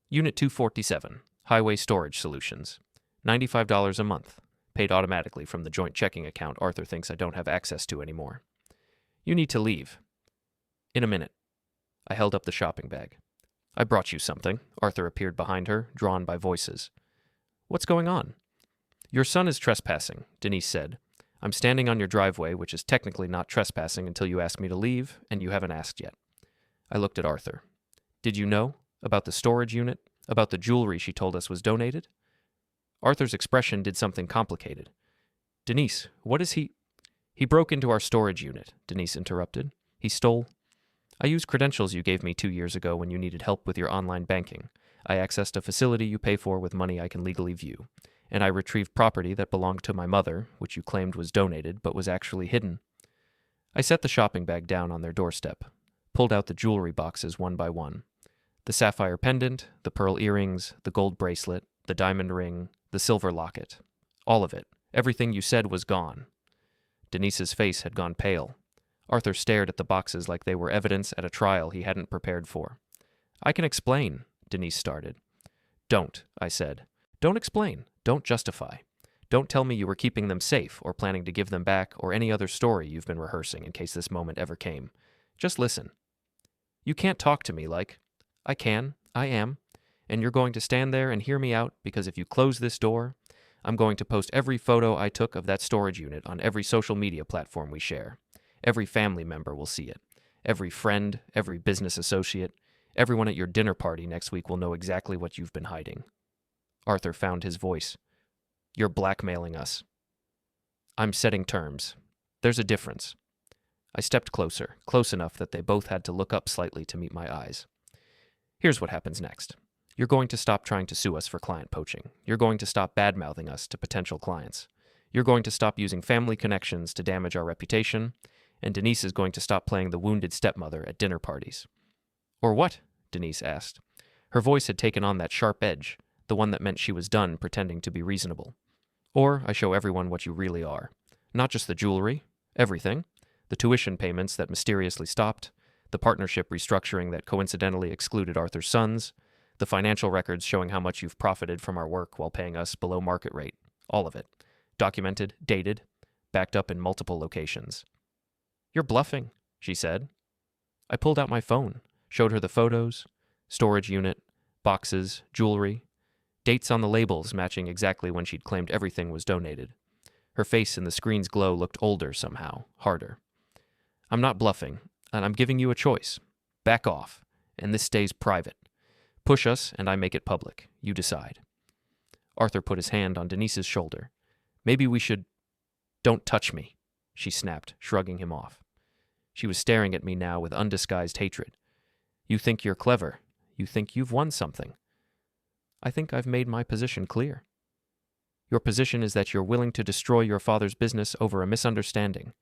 "Unit 247, Highway Storage Solutions. $95 a month, paid automatically from the joint checking account Arthur thinks I don't have access to anymore. You need to leave." "In a minute." I held up the shopping bag. "I brought you something." Arthur appeared behind her, drawn by voices. "What's going on?" "Your son is trespassing," Denise said. "I'm standing on your driveway, which is technically not trespassing until you ask me to leave, and you haven't asked yet." I looked at Arthur. "Did you know? About the storage unit? About the jewelry she told us was donated?" Arthur's expression did something complicated. "Denise, what is he—" "He broke into our storage unit," Denise interrupted. "He stole—" "I used credentials you gave me 2 years ago when you needed help with your online banking. I accessed a facility you pay for with money I can legally view. And I retrieved property that belonged to my mother, which you claimed was donated but was actually hidden." I set the shopping bag down on their doorstep, pulled out the jewelry boxes one by one. The sapphire pendant, the pearl earrings, the gold bracelet, the diamond ring, the silver locket. All of it. Everything you said was gone. Denise's face had gone pale. Arthur stared at the boxes like they were evidence at a trial he hadn't prepared for. "I can explain," Denise started. "Don't," I said. "Don't explain. Don't justify. Don't tell me you were keeping them safe or planning to give them back or any other story you've been rehearsing in case this moment ever came. Just listen. You can't talk to me like—" "I can. I am. And you're going to stand there and hear me out because if you close this door, I'm going to post every photo I took of that storage unit on every social media platform we share. Every family member will see it. Every friend, every business associate, everyone at your dinner party next week will know exactly what you've been hiding." Arthur found his voice. "You're blackmailing us." "I'm setting terms. There's a difference." I stepped closer, close enough that they both had to look up slightly to meet my eyes. "Here's what happens next. You're going to stop trying to sue us for client poaching. You're going to stop bad-mouthing us to potential clients. You're going to stop using family connections to damage our reputation, and Denise is going to stop playing the wounded stepmother at dinner parties." "Or what?" Denise asked. Her voice had taken on that sharp edge, the one that meant she was done pretending to be reasonable. "Or I show everyone what you really are. Not just the jewelry, everything. The tuition payments that mysteriously stopped, the partnership restructuring that coincidentally excluded Arthur's sons, the financial records showing how much you've profited from our work while paying us below market rate. All of it. Documented, dated, backed up in multiple locations." "You're bluffing," she said. I pulled out my phone, showed her the photos, storage unit, boxes, jewelry, dates on the labels matching exactly when she'd claimed everything was donated. Her face in the screen's glow looked older somehow, harder. "I'm not bluffing, and I'm giving you a choice. Back off, and this stays private. Push us, and I make it public. You decide." Arthur put his hand on Denise's shoulder. "Maybe we should—" "Don't touch me," she snapped, shrugging him off. She was staring at me now with undisguised hatred. "You think you're clever. You think you've won something. I think I've made my position clear. Your position is that you're willing to destroy your father's business over a misunderstanding.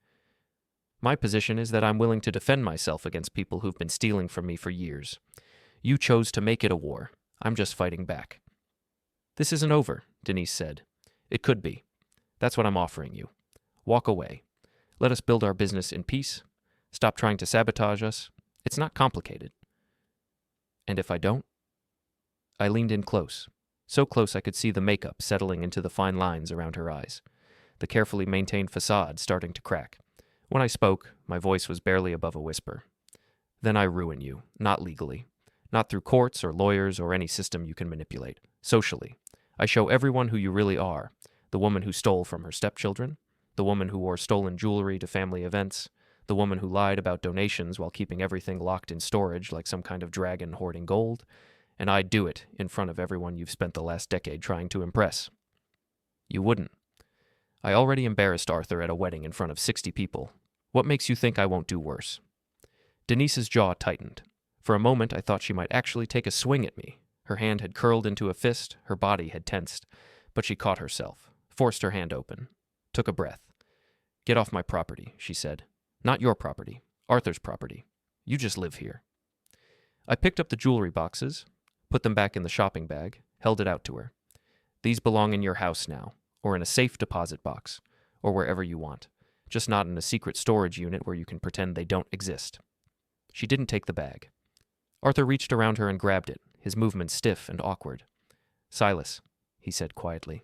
My position is that I'm willing to defend myself against people who've been stealing from me for years. You chose to make it a war. I'm just fighting back." "This isn't over," Denise said. "It could be. That's what I'm offering you. Walk away. Let us build our business in peace. Stop trying to sabotage us. It's not complicated." "And if I don't?" I leaned in close, so close I could see the makeup settling into the fine lines around her eyes, the carefully maintained facade starting to crack. When I spoke, my voice was barely above a whisper. "Then I ruin you, not legally. Not through courts or lawyers or any system you can manipulate. Socially. I show everyone who you really are. The woman who stole from her stepchildren, the woman who wore stolen jewelry to family events, the woman who lied about donations while keeping everything locked in storage like some kind of dragon hoarding gold, and I'd do it in front of everyone you've spent the last decade trying to impress. You wouldn't. I already embarrassed Arthur at a wedding in front of 60 people. What makes you think I won't do worse?" Denise's jaw tightened. For a moment, I thought she might actually take a swing at me. Her hand had curled into a fist, her body had tensed. But she caught herself, forced her hand open, took a breath. "Get off my property," she said. "Not your property. Arthur's property. You just live here." I picked up the jewelry boxes, put them back in the shopping bag, held it out to her. "These belong in your house now, or in a safe deposit box, or wherever you want. Just not in a secret storage unit where you can pretend they don't exist." She didn't take the bag. Arthur reached around her and grabbed it, his movements stiff and awkward. "Silas," he said quietly,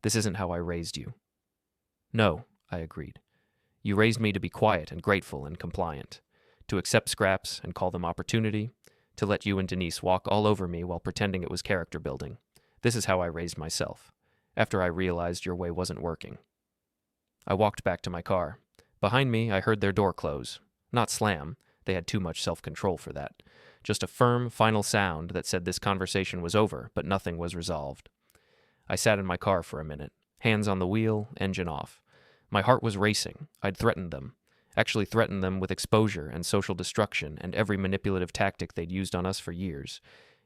"this isn't how I raised you." "No," I agreed. "You raised me to be quiet and grateful and compliant, to accept scraps and call them opportunity, to let you and Denise walk all over me while pretending it was character building. This is how I raised myself, after I realized your way wasn't working." I walked back to my car. Behind me, I heard their door close. Not slam. They had too much self-control for that. Just a firm, final sound that said this conversation was over, but nothing was resolved. I sat in my car for a minute, hands on the wheel, engine off. My heart was racing. I'd threatened them. Actually threatened them with exposure and social destruction and every manipulative tactic they'd used on us for years.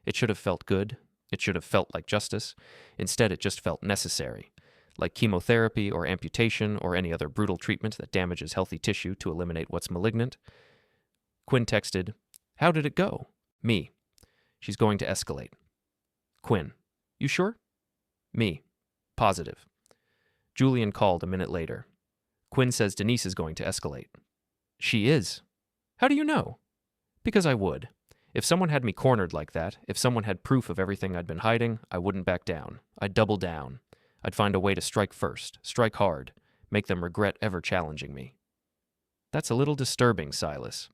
It should have felt good. It should have felt like justice. Instead, it just felt necessary. Like chemotherapy or amputation or any other brutal treatment that damages healthy tissue to eliminate what's malignant. Quinn texted, "How did it go?" Me. "She's going to escalate." Quinn. "You sure?" Me. "Positive." Julian called a minute later. Quinn says Denise is going to escalate. "She is." "How do you know?" "Because I would. If someone had me cornered like that, if someone had proof of everything I'd been hiding, I wouldn't back down. I'd double down. I'd find a way to strike first, strike hard, make them regret ever challenging me." "That's a little disturbing, Silas.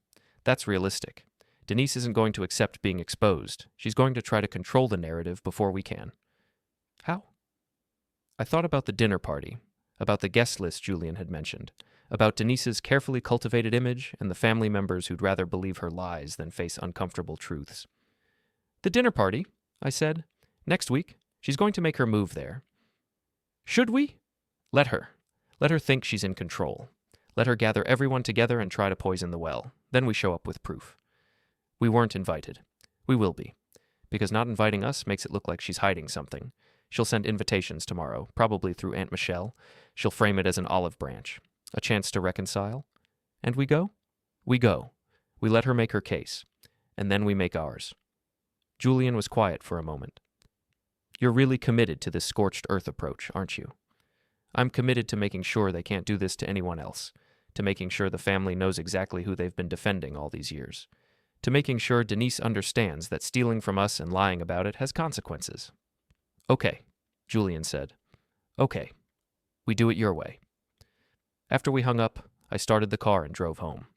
That's realistic. Denise isn't going to accept being exposed. She's going to try to control the narrative before we can." "How?" I thought about the dinner party, about the guest list Julian had mentioned, about Denise's carefully cultivated image and the family members who'd rather believe her lies than face uncomfortable truths. "The dinner party," I said. "Next week. She's going to make her move there." "Should we?" "Let her. Let her think she's in control. Let her gather everyone together and try to poison the well. Then we show up with proof. We weren't invited. We will be. Because not inviting us makes it look like she's hiding something. She'll send invitations tomorrow, probably through Aunt Michelle. She'll frame it as an olive branch. A chance to reconcile. And we go? We go. We let her make her case. And then we make ours." Julian was quiet for a moment. "You're really committed to this scorched earth approach, aren't you?" "I'm committed to making sure they can't do this to anyone else, to making sure the family knows exactly who they've been defending all these years, to making sure Denise understands that stealing from us and lying about it has consequences." "Okay," Julian said. "Okay. We do it your way." After we hung up, I started the car and drove home.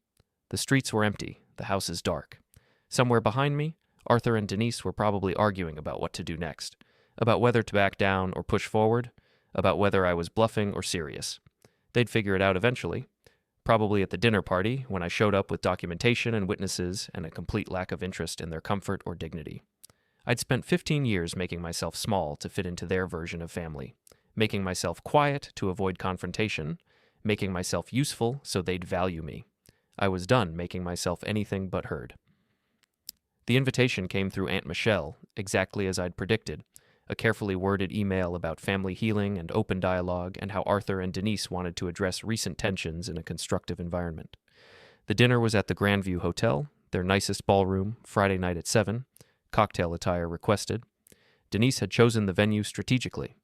The streets were empty, the house is dark. Somewhere behind me, Arthur and Denise were probably arguing about what to do next, about whether to back down or push forward, about whether I was bluffing or serious. They'd figure it out eventually, probably at the dinner party when I showed up with documentation and witnesses and a complete lack of interest in their comfort or dignity. I'd spent 15 years making myself small to fit into their version of family, making myself quiet to avoid confrontation, making myself useful so they'd value me. I was done making myself anything but heard. The invitation came through Aunt Michelle, exactly as I'd predicted, a carefully worded email about family healing and open dialogue and how Arthur and Denise wanted to address recent tensions in a constructive environment. The dinner was at the Grandview Hotel, their nicest ballroom, Friday night at 7, cocktail attire requested. Denise had chosen the venue strategically.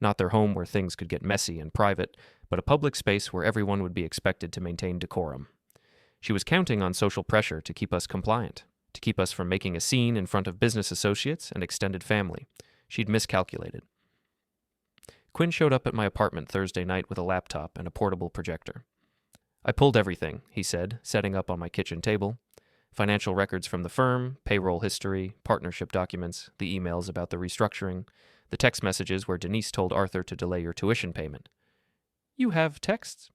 Not their home where things could get messy and private, but a public space where everyone would be expected to maintain decorum. She was counting on social pressure to keep us compliant, to keep us from making a scene in front of business associates and extended family. She'd miscalculated. Quinn showed up at my apartment Thursday night with a laptop and a portable projector. "I pulled everything," he said, setting up on my kitchen table. Financial records from the firm, payroll history, partnership documents, the emails about the restructuring, the text messages where Denise told Arthur to delay your tuition payment. "You have texts?"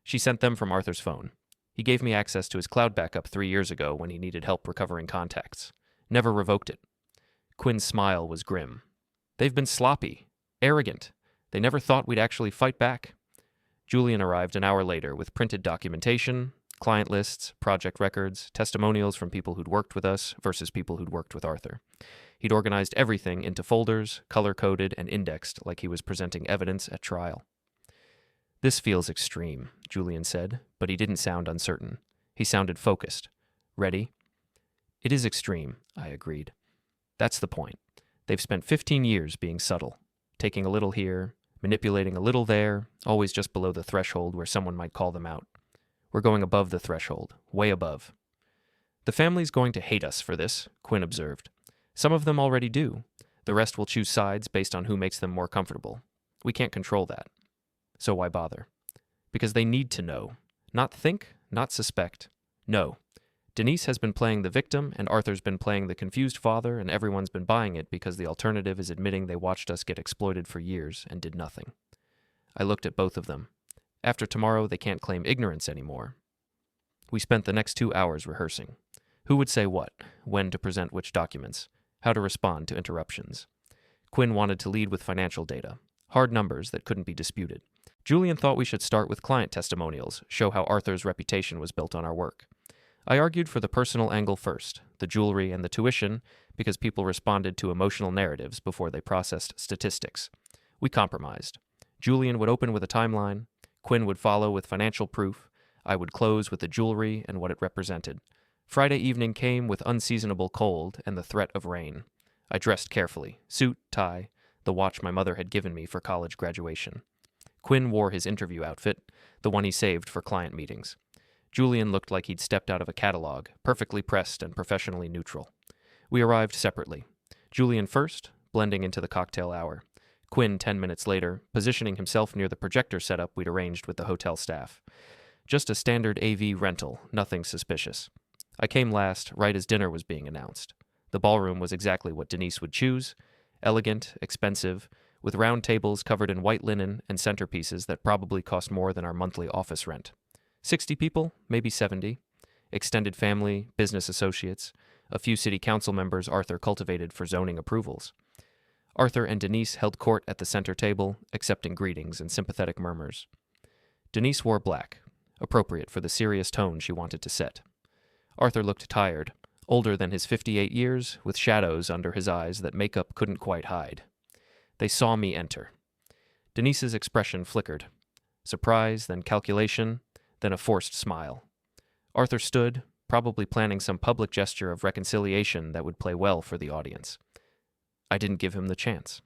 She sent them from Arthur's phone. He gave me access to his cloud backup 3 years ago when he needed help recovering contacts. Never revoked it. Quinn's smile was grim. "They've been sloppy, arrogant. They never thought we'd actually fight back." Julian arrived an hour later with printed documentation, Client lists, project records, testimonials from people who'd worked with us versus people who'd worked with Arthur. He'd organized everything into folders, color-coded and indexed like he was presenting evidence at trial. "This feels extreme," Julian said, but he didn't sound uncertain. He sounded focused. "Ready?" "It is extreme," I agreed. "That's the point. They've spent 15 years being subtle, taking a little here, manipulating a little there, always just below the threshold where someone might call them out. We're going above the threshold, way above." "The family's going to hate us for this," Quinn observed. "Some of them already do. The rest will choose sides based on who makes them more comfortable. We can't control that. So why bother? Because they need to know. Not think, not suspect. No. Denise has been playing the victim, and Arthur's been playing the confused father, and everyone's been buying it because the alternative is admitting they watched us get exploited for years and did nothing." I looked at both of them. After tomorrow, they can't claim ignorance anymore. We spent the next 2 hours rehearsing. Who would say what, when to present which documents, how to respond to interruptions. Quinn wanted to lead with financial data, hard numbers that couldn't be disputed. Julian thought we should start with client testimonials, show how Arthur's reputation was built on our work. I argued for the personal angle first, the jewelry and the tuition, because people responded to emotional narratives before they processed statistics. We compromised. Julian would open with a timeline, Quinn would follow with financial proof, I would close with the jewelry and what it represented. Friday evening came with unseasonable cold and the threat of rain. I dressed carefully, suit, tie, the watch my mother had given me for college graduation. Quinn wore his interview outfit, the one he saved for client meetings. Julian looked like he'd stepped out of a catalog, perfectly pressed and professionally neutral. We arrived separately. Julian first, blending into the cocktail hour. Quinn 10 minutes later, positioning himself near the projector setup we'd arranged with the hotel staff. Just a standard AV rental, nothing suspicious. I came last, right as dinner was being announced. The ballroom was exactly what Denise would choose, elegant, expensive, with round tables covered in white linen and centerpieces that probably cost more than our monthly office rent. 60 people, maybe 70. Extended family, business associates, a few city council members Arthur cultivated for zoning approvals. Arthur and Denise held court at the center table, accepting greetings and sympathetic murmurs. Denise wore black, appropriate for the serious tone she wanted to set. Arthur looked tired, older than his 58 years, with shadows under his eyes that makeup couldn't quite hide. They saw me enter. Denise's expression flickered. Surprise, then calculation, then a forced smile. Arthur stood, probably planning some public gesture of reconciliation that would play well for the audience. I didn't give him the chance.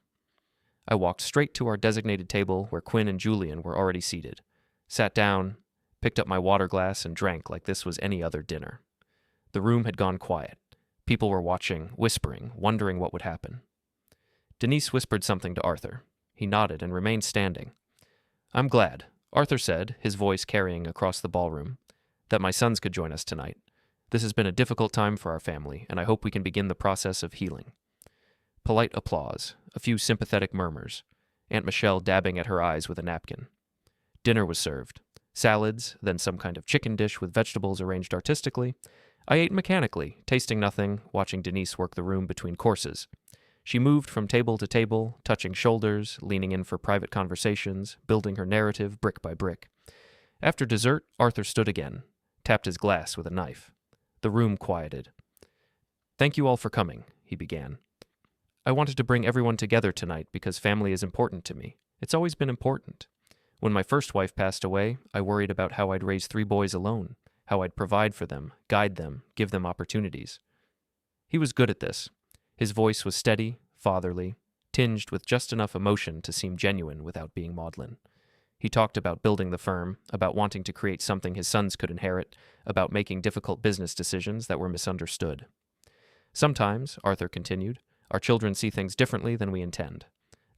I walked straight to our designated table where Quinn and Julian were already seated, sat down, picked up my water glass, and drank like this was any other dinner. The room had gone quiet. People were watching, whispering, wondering what would happen. Denise whispered something to Arthur. He nodded and remained standing. "I'm glad," Arthur said, his voice carrying across the ballroom, "that my sons could join us tonight. This has been a difficult time for our family, and I hope we can begin the process of healing." Polite applause, a few sympathetic murmurs, Aunt Michelle dabbing at her eyes with a napkin. Dinner was served. Salads, then some kind of chicken dish with vegetables arranged artistically. I ate mechanically, tasting nothing, watching Denise work the room between courses. She moved from table to table, touching shoulders, leaning in for private conversations, building her narrative brick by brick. After dessert, Arthur stood again, tapped his glass with a knife. The room quieted. "Thank you all for coming," he began. "I wanted to bring everyone together tonight because family is important to me. It's always been important. When my first wife passed away, I worried about how I'd raise 3 boys alone, how I'd provide for them, guide them, give them opportunities." He was good at this. His voice was steady, fatherly, tinged with just enough emotion to seem genuine without being maudlin. He talked about building the firm, about wanting to create something his sons could inherit, about making difficult business decisions that were misunderstood. "Sometimes," Arthur continued, "our children see things differently than we intend.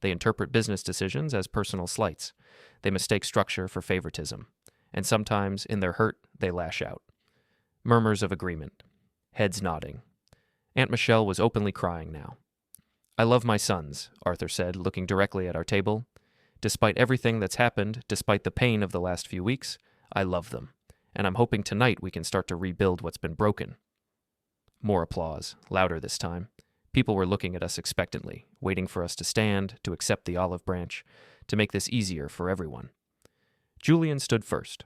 They interpret business decisions as personal slights. They mistake structure for favoritism. And sometimes, in their hurt, they lash out." Murmurs of agreement. Heads nodding. Aunt Michelle was openly crying now. "I love my sons," Arthur said, looking directly at our table. "Despite everything that's happened, despite the pain of the last few weeks, I love them. And I'm hoping tonight we can start to rebuild what's been broken." More applause, louder this time. People were looking at us expectantly, waiting for us to stand, to accept the olive branch, to make this easier for everyone. Julian stood first.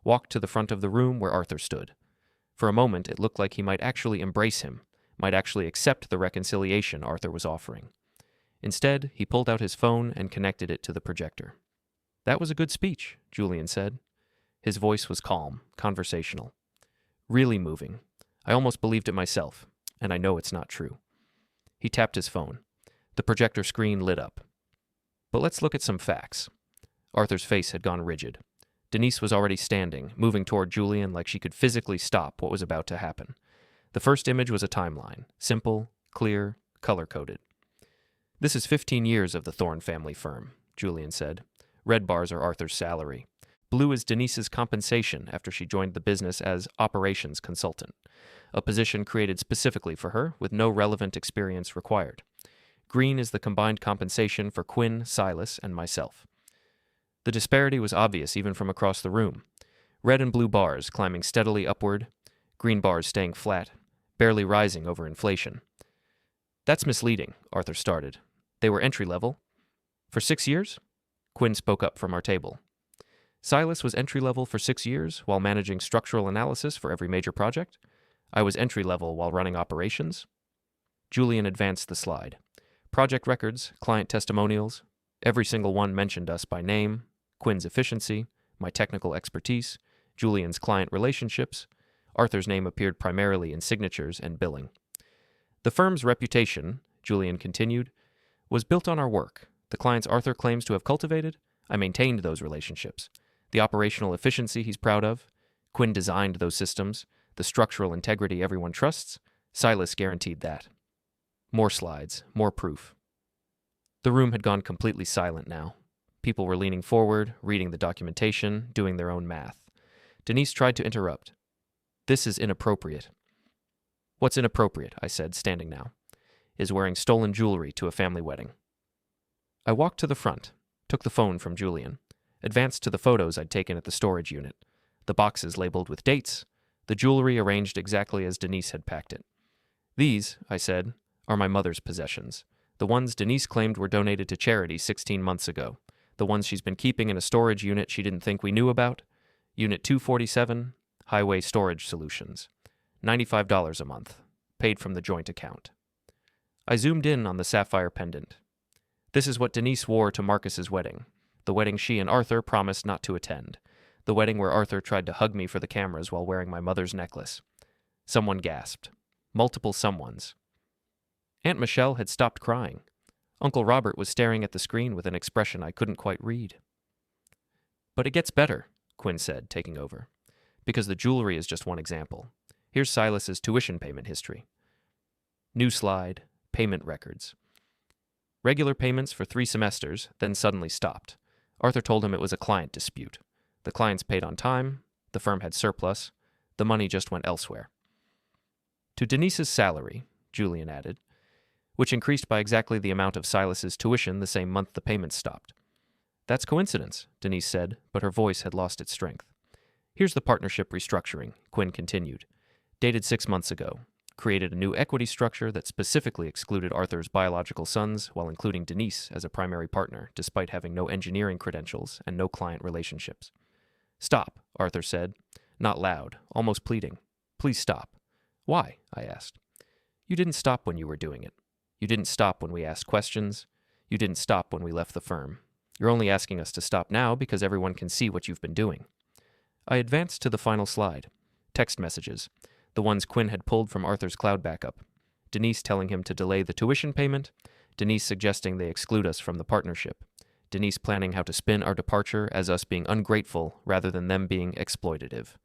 walked to the front of the room where Arthur stood. For a moment, it looked like he might actually embrace him, might actually accept the reconciliation Arthur was offering. Instead, he pulled out his phone and connected it to the projector. "That was a good speech," Julian said. His voice was calm, conversational. "Really moving. I almost believed it myself, and I know it's not true." He tapped his phone. The projector screen lit up. "But let's look at some facts." Arthur's face had gone rigid. Denise was already standing, moving toward Julian like she could physically stop what was about to happen. The first image was a timeline, simple, clear, color-coded. "This is 15 years of the Thorne family firm," Julian said. Red bars are Arthur's salary. Blue is Denise's compensation after she joined the business as operations consultant, a position created specifically for her with no relevant experience required. Green is the combined compensation for Quinn, Silas, and myself. The disparity was obvious even from across the room. Red and blue bars climbing steadily upward, green bars staying flat, barely rising over inflation. "That's misleading," Arthur started. "They were entry-level." "For 6 years?" Quinn spoke up from our table. "Silas was entry-level for 6 years while managing structural analysis for every major project. I was entry-level while running operations." Julian advanced the slide. Project records, client testimonials, every single one mentioned us by name, Quinn's efficiency, my technical expertise, Julian's client relationships. Arthur's name appeared primarily in signatures and billing. "The firm's reputation," Julian continued, "was built on our work. The clients Arthur claims to have cultivated, I maintained those relationships. The operational efficiency he's proud of, Quinn designed those systems. The structural integrity everyone trusts, Silas guaranteed that." More slides, more proof. The room had gone completely silent now. People were leaning forward, reading the documentation, doing their own math. Denise tried to interrupt. "This is inappropriate." "What's inappropriate," I said, standing now, "is wearing stolen jewelry to a family wedding." I walked to the front, took the phone from Julian, advanced to the photos I'd taken at the storage unit, the boxes labeled with dates, the jewelry arranged exactly as Denise had packed it. "These," I said, "are my mother's possessions. The ones Denise claimed were donated to charity 16 months ago. The ones she's been keeping in a storage unit she didn't think we knew about. Unit 247, Highway Storage Solutions. $95 a month, paid from the joint account." I zoomed in on the sapphire pendant. This is what Denise wore to Marcus's wedding, the wedding she and Arthur promised not to attend, the wedding where Arthur tried to hug me for the cameras while wearing my mother's necklace. Someone gasped. Multiple someones. Aunt Michelle had stopped crying. Uncle Robert was staring at the screen with an expression I couldn't quite read. "But it gets better," Quinn said, taking over, "because the jewelry is just one example. Here's Silas's tuition payment history." New slide, payment records. Regular payments for 3 semesters, then suddenly stopped. Arthur told him it was a client dispute. The clients paid on time, the firm had surplus, the money just went elsewhere. "To Denise's salary," Julian added, "which increased by exactly the amount of Silas's tuition the same month the payments stopped." "That's coincidence," Denise said, but her voice had lost its strength. "Here's the partnership restructuring," Quinn continued. "Dated 6 months ago. Created a new equity structure that specifically excluded Arthur's biological sons while including Denise as a primary partner, despite having no engineering credentials and no client relationships." "Stop," Arthur said, not loud, almost pleading. "Please stop." "Why?" I asked. "You didn't stop when you were doing it. You didn't stop when we asked questions. You didn't stop when we left the firm. You're only asking us to stop now because everyone can see what you've been doing." I advanced to the final slide. Text messages. The ones Quinn had pulled from Arthur's cloud backup. Denise telling him to delay the tuition payment. Denise suggesting they exclude us from the partnership. Denise planning how to spin our departure as us being ungrateful rather than them being exploitative.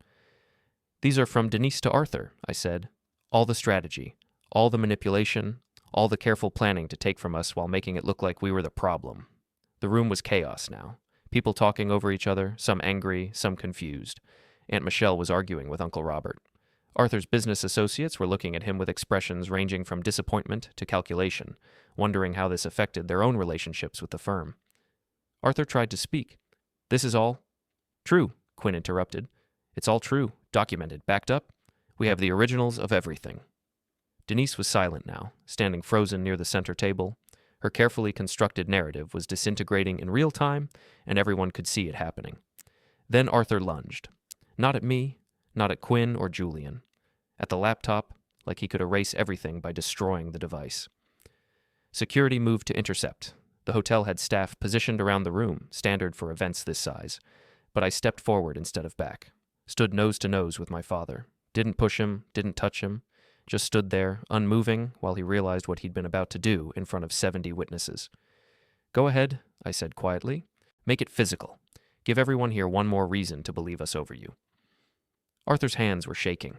"These are from Denise to Arthur," I said. "All the strategy, all the manipulation, all the careful planning to take from us while making it look like we were the problem." The room was chaos now. People talking over each other, some angry, some confused. Aunt Michelle was arguing with Uncle Robert. Arthur's business associates were looking at him with expressions ranging from disappointment to calculation, wondering how this affected their own relationships with the firm. Arthur tried to speak. "This is all true," Quinn interrupted. "It's all true, documented, backed up. We have the originals of everything." Denise was silent now, standing frozen near the center table. Her carefully constructed narrative was disintegrating in real time, and everyone could see it happening. Then Arthur lunged. Not at me, not at Quinn or Julian. At the laptop, like he could erase everything by destroying the device. Security moved to intercept. The hotel had staff positioned around the room, standard for events this size. But I stepped forward instead of back. Stood nose to nose with my father. Didn't push him, didn't touch him. Just stood there, unmoving, while he realized what he'd been about to do in front of 70 witnesses. Go ahead, I said quietly. Make it physical. Give everyone here one more reason to believe us over you. Arthur's hands were shaking.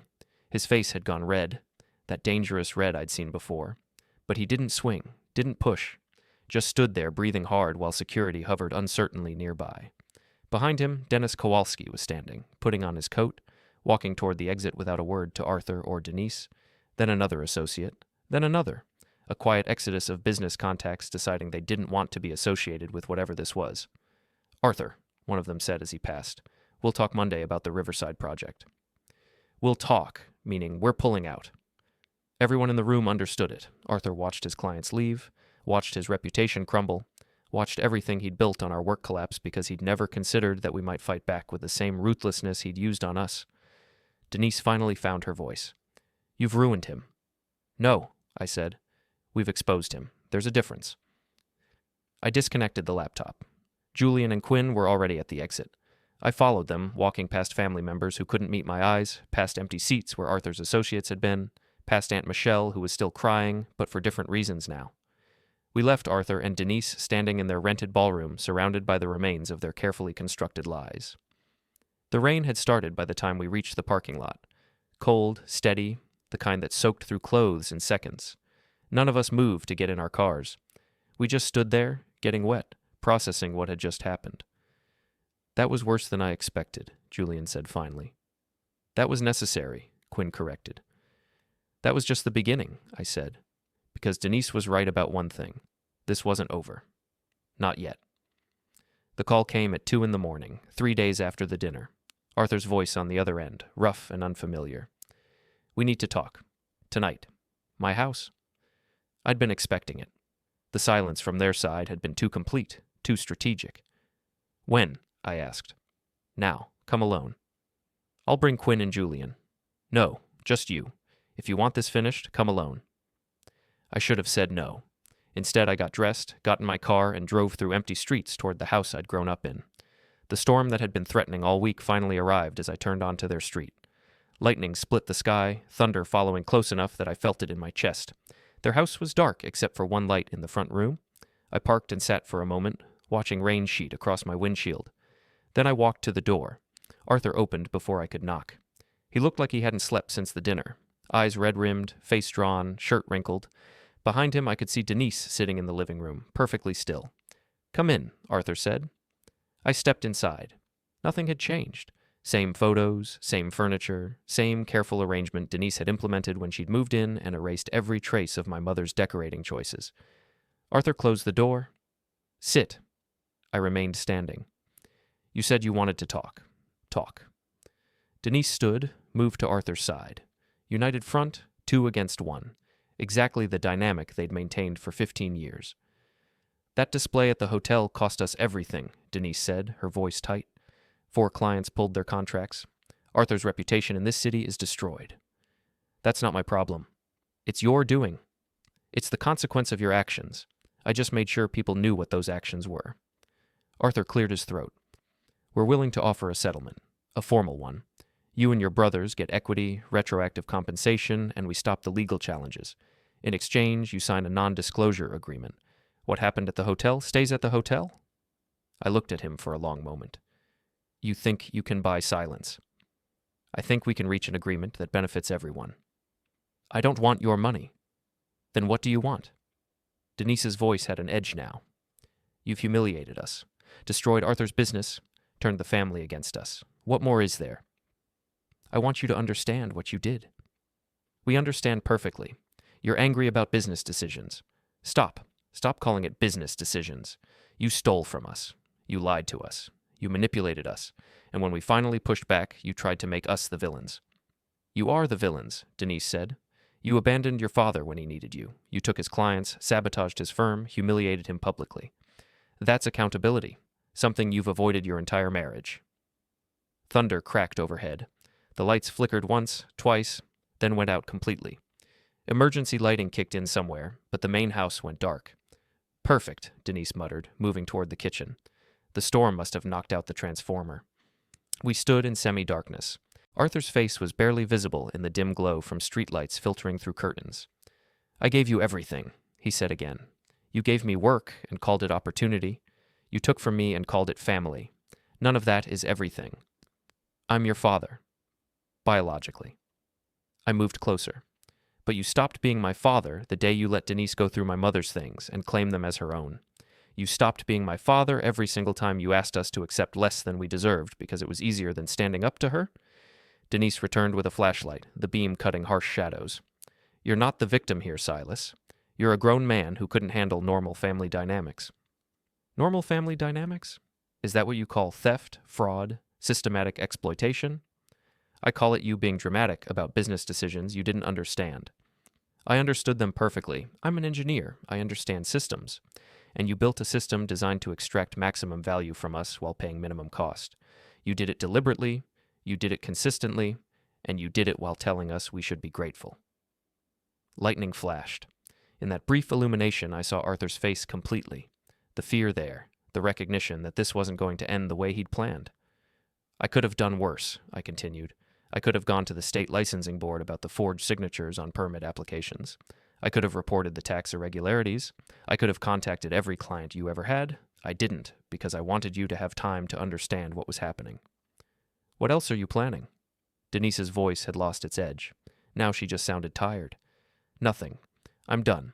His face had gone red, that dangerous red I'd seen before. But he didn't swing, didn't push. Just stood there breathing hard while security hovered uncertainly nearby. Behind him, Dennis Kowalski was standing, putting on his coat, walking toward the exit without a word to Arthur or Denise, then another associate, then another, a quiet exodus of business contacts deciding they didn't want to be associated with whatever this was. Arthur, one of them said as he passed, we'll talk Monday about the Riverside project. We'll talk, meaning we're pulling out. Everyone in the room understood it. Arthur watched his clients leave, watched his reputation crumble, watched everything he'd built on our work collapse because he'd never considered that we might fight back with the same ruthlessness he'd used on us. Denise finally found her voice. You've ruined him. No, I said. We've exposed him. There's a difference. I disconnected the laptop. Julian and Quinn were already at the exit. I followed them, walking past family members who couldn't meet my eyes, past empty seats where Arthur's associates had been, past Aunt Michelle, who was still crying, but for different reasons now. We left Arthur and Denise standing in their rented ballroom, surrounded by the remains of their carefully constructed lies. The rain had started by the time we reached the parking lot. Cold, steady, the kind that soaked through clothes in seconds. None of us moved to get in our cars. We just stood there, getting wet, processing what had just happened. That was worse than I expected, Julian said finally. That was necessary, Quinn corrected. That was just the beginning, I said, because Denise was right about one thing. This wasn't over. Not yet. The call came at 2 a.m, 3 days after the dinner. Arthur's voice on the other end, rough and unfamiliar. We need to talk. Tonight. My house. I'd been expecting it. The silence from their side had been too complete, too strategic. When? I asked. Now. Come alone. I'll bring Quinn and Julian. No, just you. If you want this finished, come alone. I should have said no. Instead, I got dressed, got in my car, and drove through empty streets toward the house I'd grown up in. The storm that had been threatening all week finally arrived as I turned onto their street. Lightning split the sky, thunder following close enough that I felt it in my chest. Their house was dark except for one light in the front room. I parked and sat for a moment, watching rain sheet across my windshield. Then I walked to the door. Arthur opened before I could knock. He looked like he hadn't slept since the dinner. Eyes red-rimmed, face drawn, shirt wrinkled. Behind him I could see Denise sitting in the living room, perfectly still. Come in, Arthur said. I stepped inside. Nothing had changed. Same photos, same furniture, same careful arrangement Denise had implemented when she'd moved in and erased every trace of my mother's decorating choices. Arthur closed the door. Sit. I remained standing. You said you wanted to talk. Talk. Denise stood, moved to Arthur's side. United front, 2 against 1. Exactly the dynamic they'd maintained for 15 years. That display at the hotel cost us everything, Denise said, her voice tight. 4 clients pulled their contracts. Arthur's reputation in this city is destroyed. That's not my problem. It's your doing. It's the consequence of your actions. I just made sure people knew what those actions were. Arthur cleared his throat. We're willing to offer a settlement, a formal one. You and your brothers get equity, retroactive compensation, and we stop the legal challenges. In exchange, you sign a non-disclosure agreement. What happened at the hotel stays at the hotel? I looked at him for a long moment. You think you can buy silence. I think we can reach an agreement that benefits everyone. I don't want your money. Then what do you want? Denise's voice had an edge now. You've humiliated us, destroyed Arthur's business, turned the family against us. What more is there? I want you to understand what you did. We understand perfectly. You're angry about business decisions. Stop. Stop calling it business decisions. You stole from us. You lied to us. You manipulated us. And when we finally pushed back, you tried to make us the villains. You are the villains, Denise said. You abandoned your father when he needed you. You took his clients, sabotaged his firm, humiliated him publicly. That's accountability, something you've avoided your entire marriage. Thunder cracked overhead. The lights flickered once, twice, then went out completely. Emergency lighting kicked in somewhere, but the main house went dark. Perfect, Denise muttered, moving toward the kitchen. The storm must have knocked out the transformer. We stood in semi-darkness. Arthur's face was barely visible in the dim glow from streetlights filtering through curtains. I gave you everything, he said again. You gave me work and called it opportunity. You took from me and called it family. None of that is everything. I'm your father. Biologically. I moved closer. But you stopped being my father the day you let Denise go through my mother's things and claim them as her own. You stopped being my father every single time you asked us to accept less than we deserved because it was easier than standing up to her. Denise returned with a flashlight, the beam cutting harsh shadows. You're not the victim here, Silas. You're a grown man who couldn't handle normal family dynamics. Normal family dynamics? Is that what you call theft, fraud, systematic exploitation? I call it you being dramatic about business decisions you didn't understand. I understood them perfectly. I'm an engineer. I understand systems. And you built a system designed to extract maximum value from us while paying minimum cost. You did it deliberately, you did it consistently, and you did it while telling us we should be grateful. Lightning flashed. In that brief illumination, I saw Arthur's face completely. The fear there, the recognition that this wasn't going to end the way he'd planned. I could have done worse, I continued. I could have gone to the state licensing board about the forged signatures on permit applications. I could have reported the tax irregularities. I could have contacted every client you ever had. I didn't, because I wanted you to have time to understand what was happening. What else are you planning? Denise's voice had lost its edge. Now she just sounded tired. Nothing. I'm done.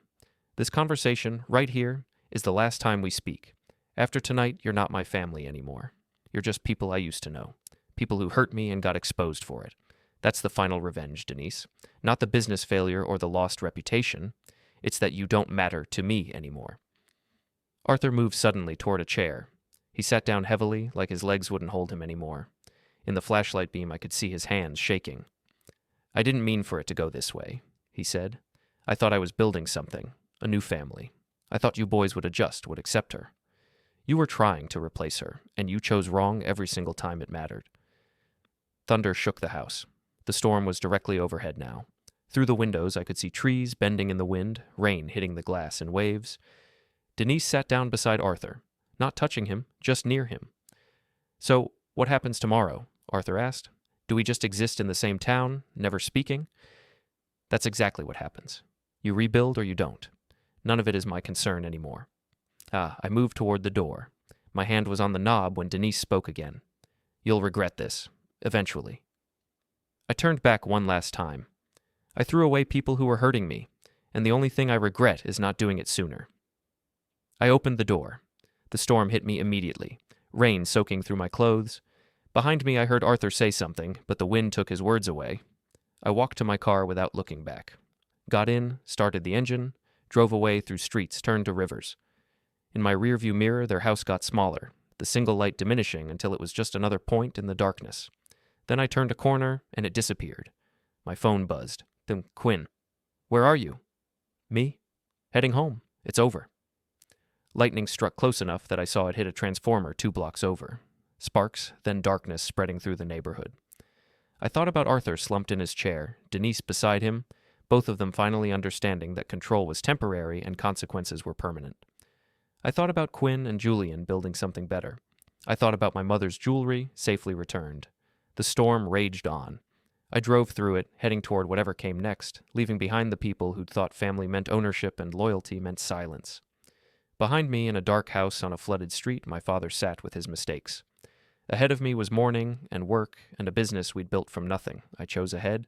This conversation, right here, is the last time we speak. After tonight, you're not my family anymore. You're just people I used to know. People who hurt me and got exposed for it. That's the final revenge, Denise. Not the business failure or the lost reputation. It's that you don't matter to me anymore. Arthur moved suddenly toward a chair. He sat down heavily, like his legs wouldn't hold him anymore. In the flashlight beam, I could see his hands shaking. I didn't mean for it to go this way, he said. I thought I was building something, a new family. I thought you boys would adjust, would accept her. You were trying to replace her, and you chose wrong every single time it mattered. Thunder shook the house. The storm was directly overhead now. Through the windows, I could see trees bending in the wind, rain hitting the glass in waves. Denise sat down beside Arthur, not touching him, just near him. So, what happens tomorrow? Arthur asked. Do we just exist in the same town, never speaking? That's exactly what happens. You rebuild or you don't. None of it is my concern anymore. I moved toward the door. My hand was on the knob when Denise spoke again. You'll regret this. Eventually. I turned back one last time. I threw away people who were hurting me, and the only thing I regret is not doing it sooner. I opened the door. The storm hit me immediately, rain soaking through my clothes. Behind me I heard Arthur say something, but the wind took his words away. I walked to my car without looking back. Got in, started the engine, drove away through streets turned to rivers. In my rearview mirror, their house got smaller, the single light diminishing until it was just another point in the darkness. Then I turned a corner, and it disappeared. My phone buzzed. Then Quinn. Where are you? Me? Heading home. It's over. Lightning struck close enough that I saw it hit a transformer 2 blocks over. Sparks, then darkness spreading through the neighborhood. I thought about Arthur slumped in his chair, Denise beside him, both of them finally understanding that control was temporary and consequences were permanent. I thought about Quinn and Julian building something better. I thought about my mother's jewelry, safely returned. The storm raged on. I drove through it, heading toward whatever came next, leaving behind the people who'd thought family meant ownership and loyalty meant silence. Behind me, in a dark house on a flooded street, my father sat with his mistakes. Ahead of me was mourning and work and a business we'd built from nothing. I chose ahead.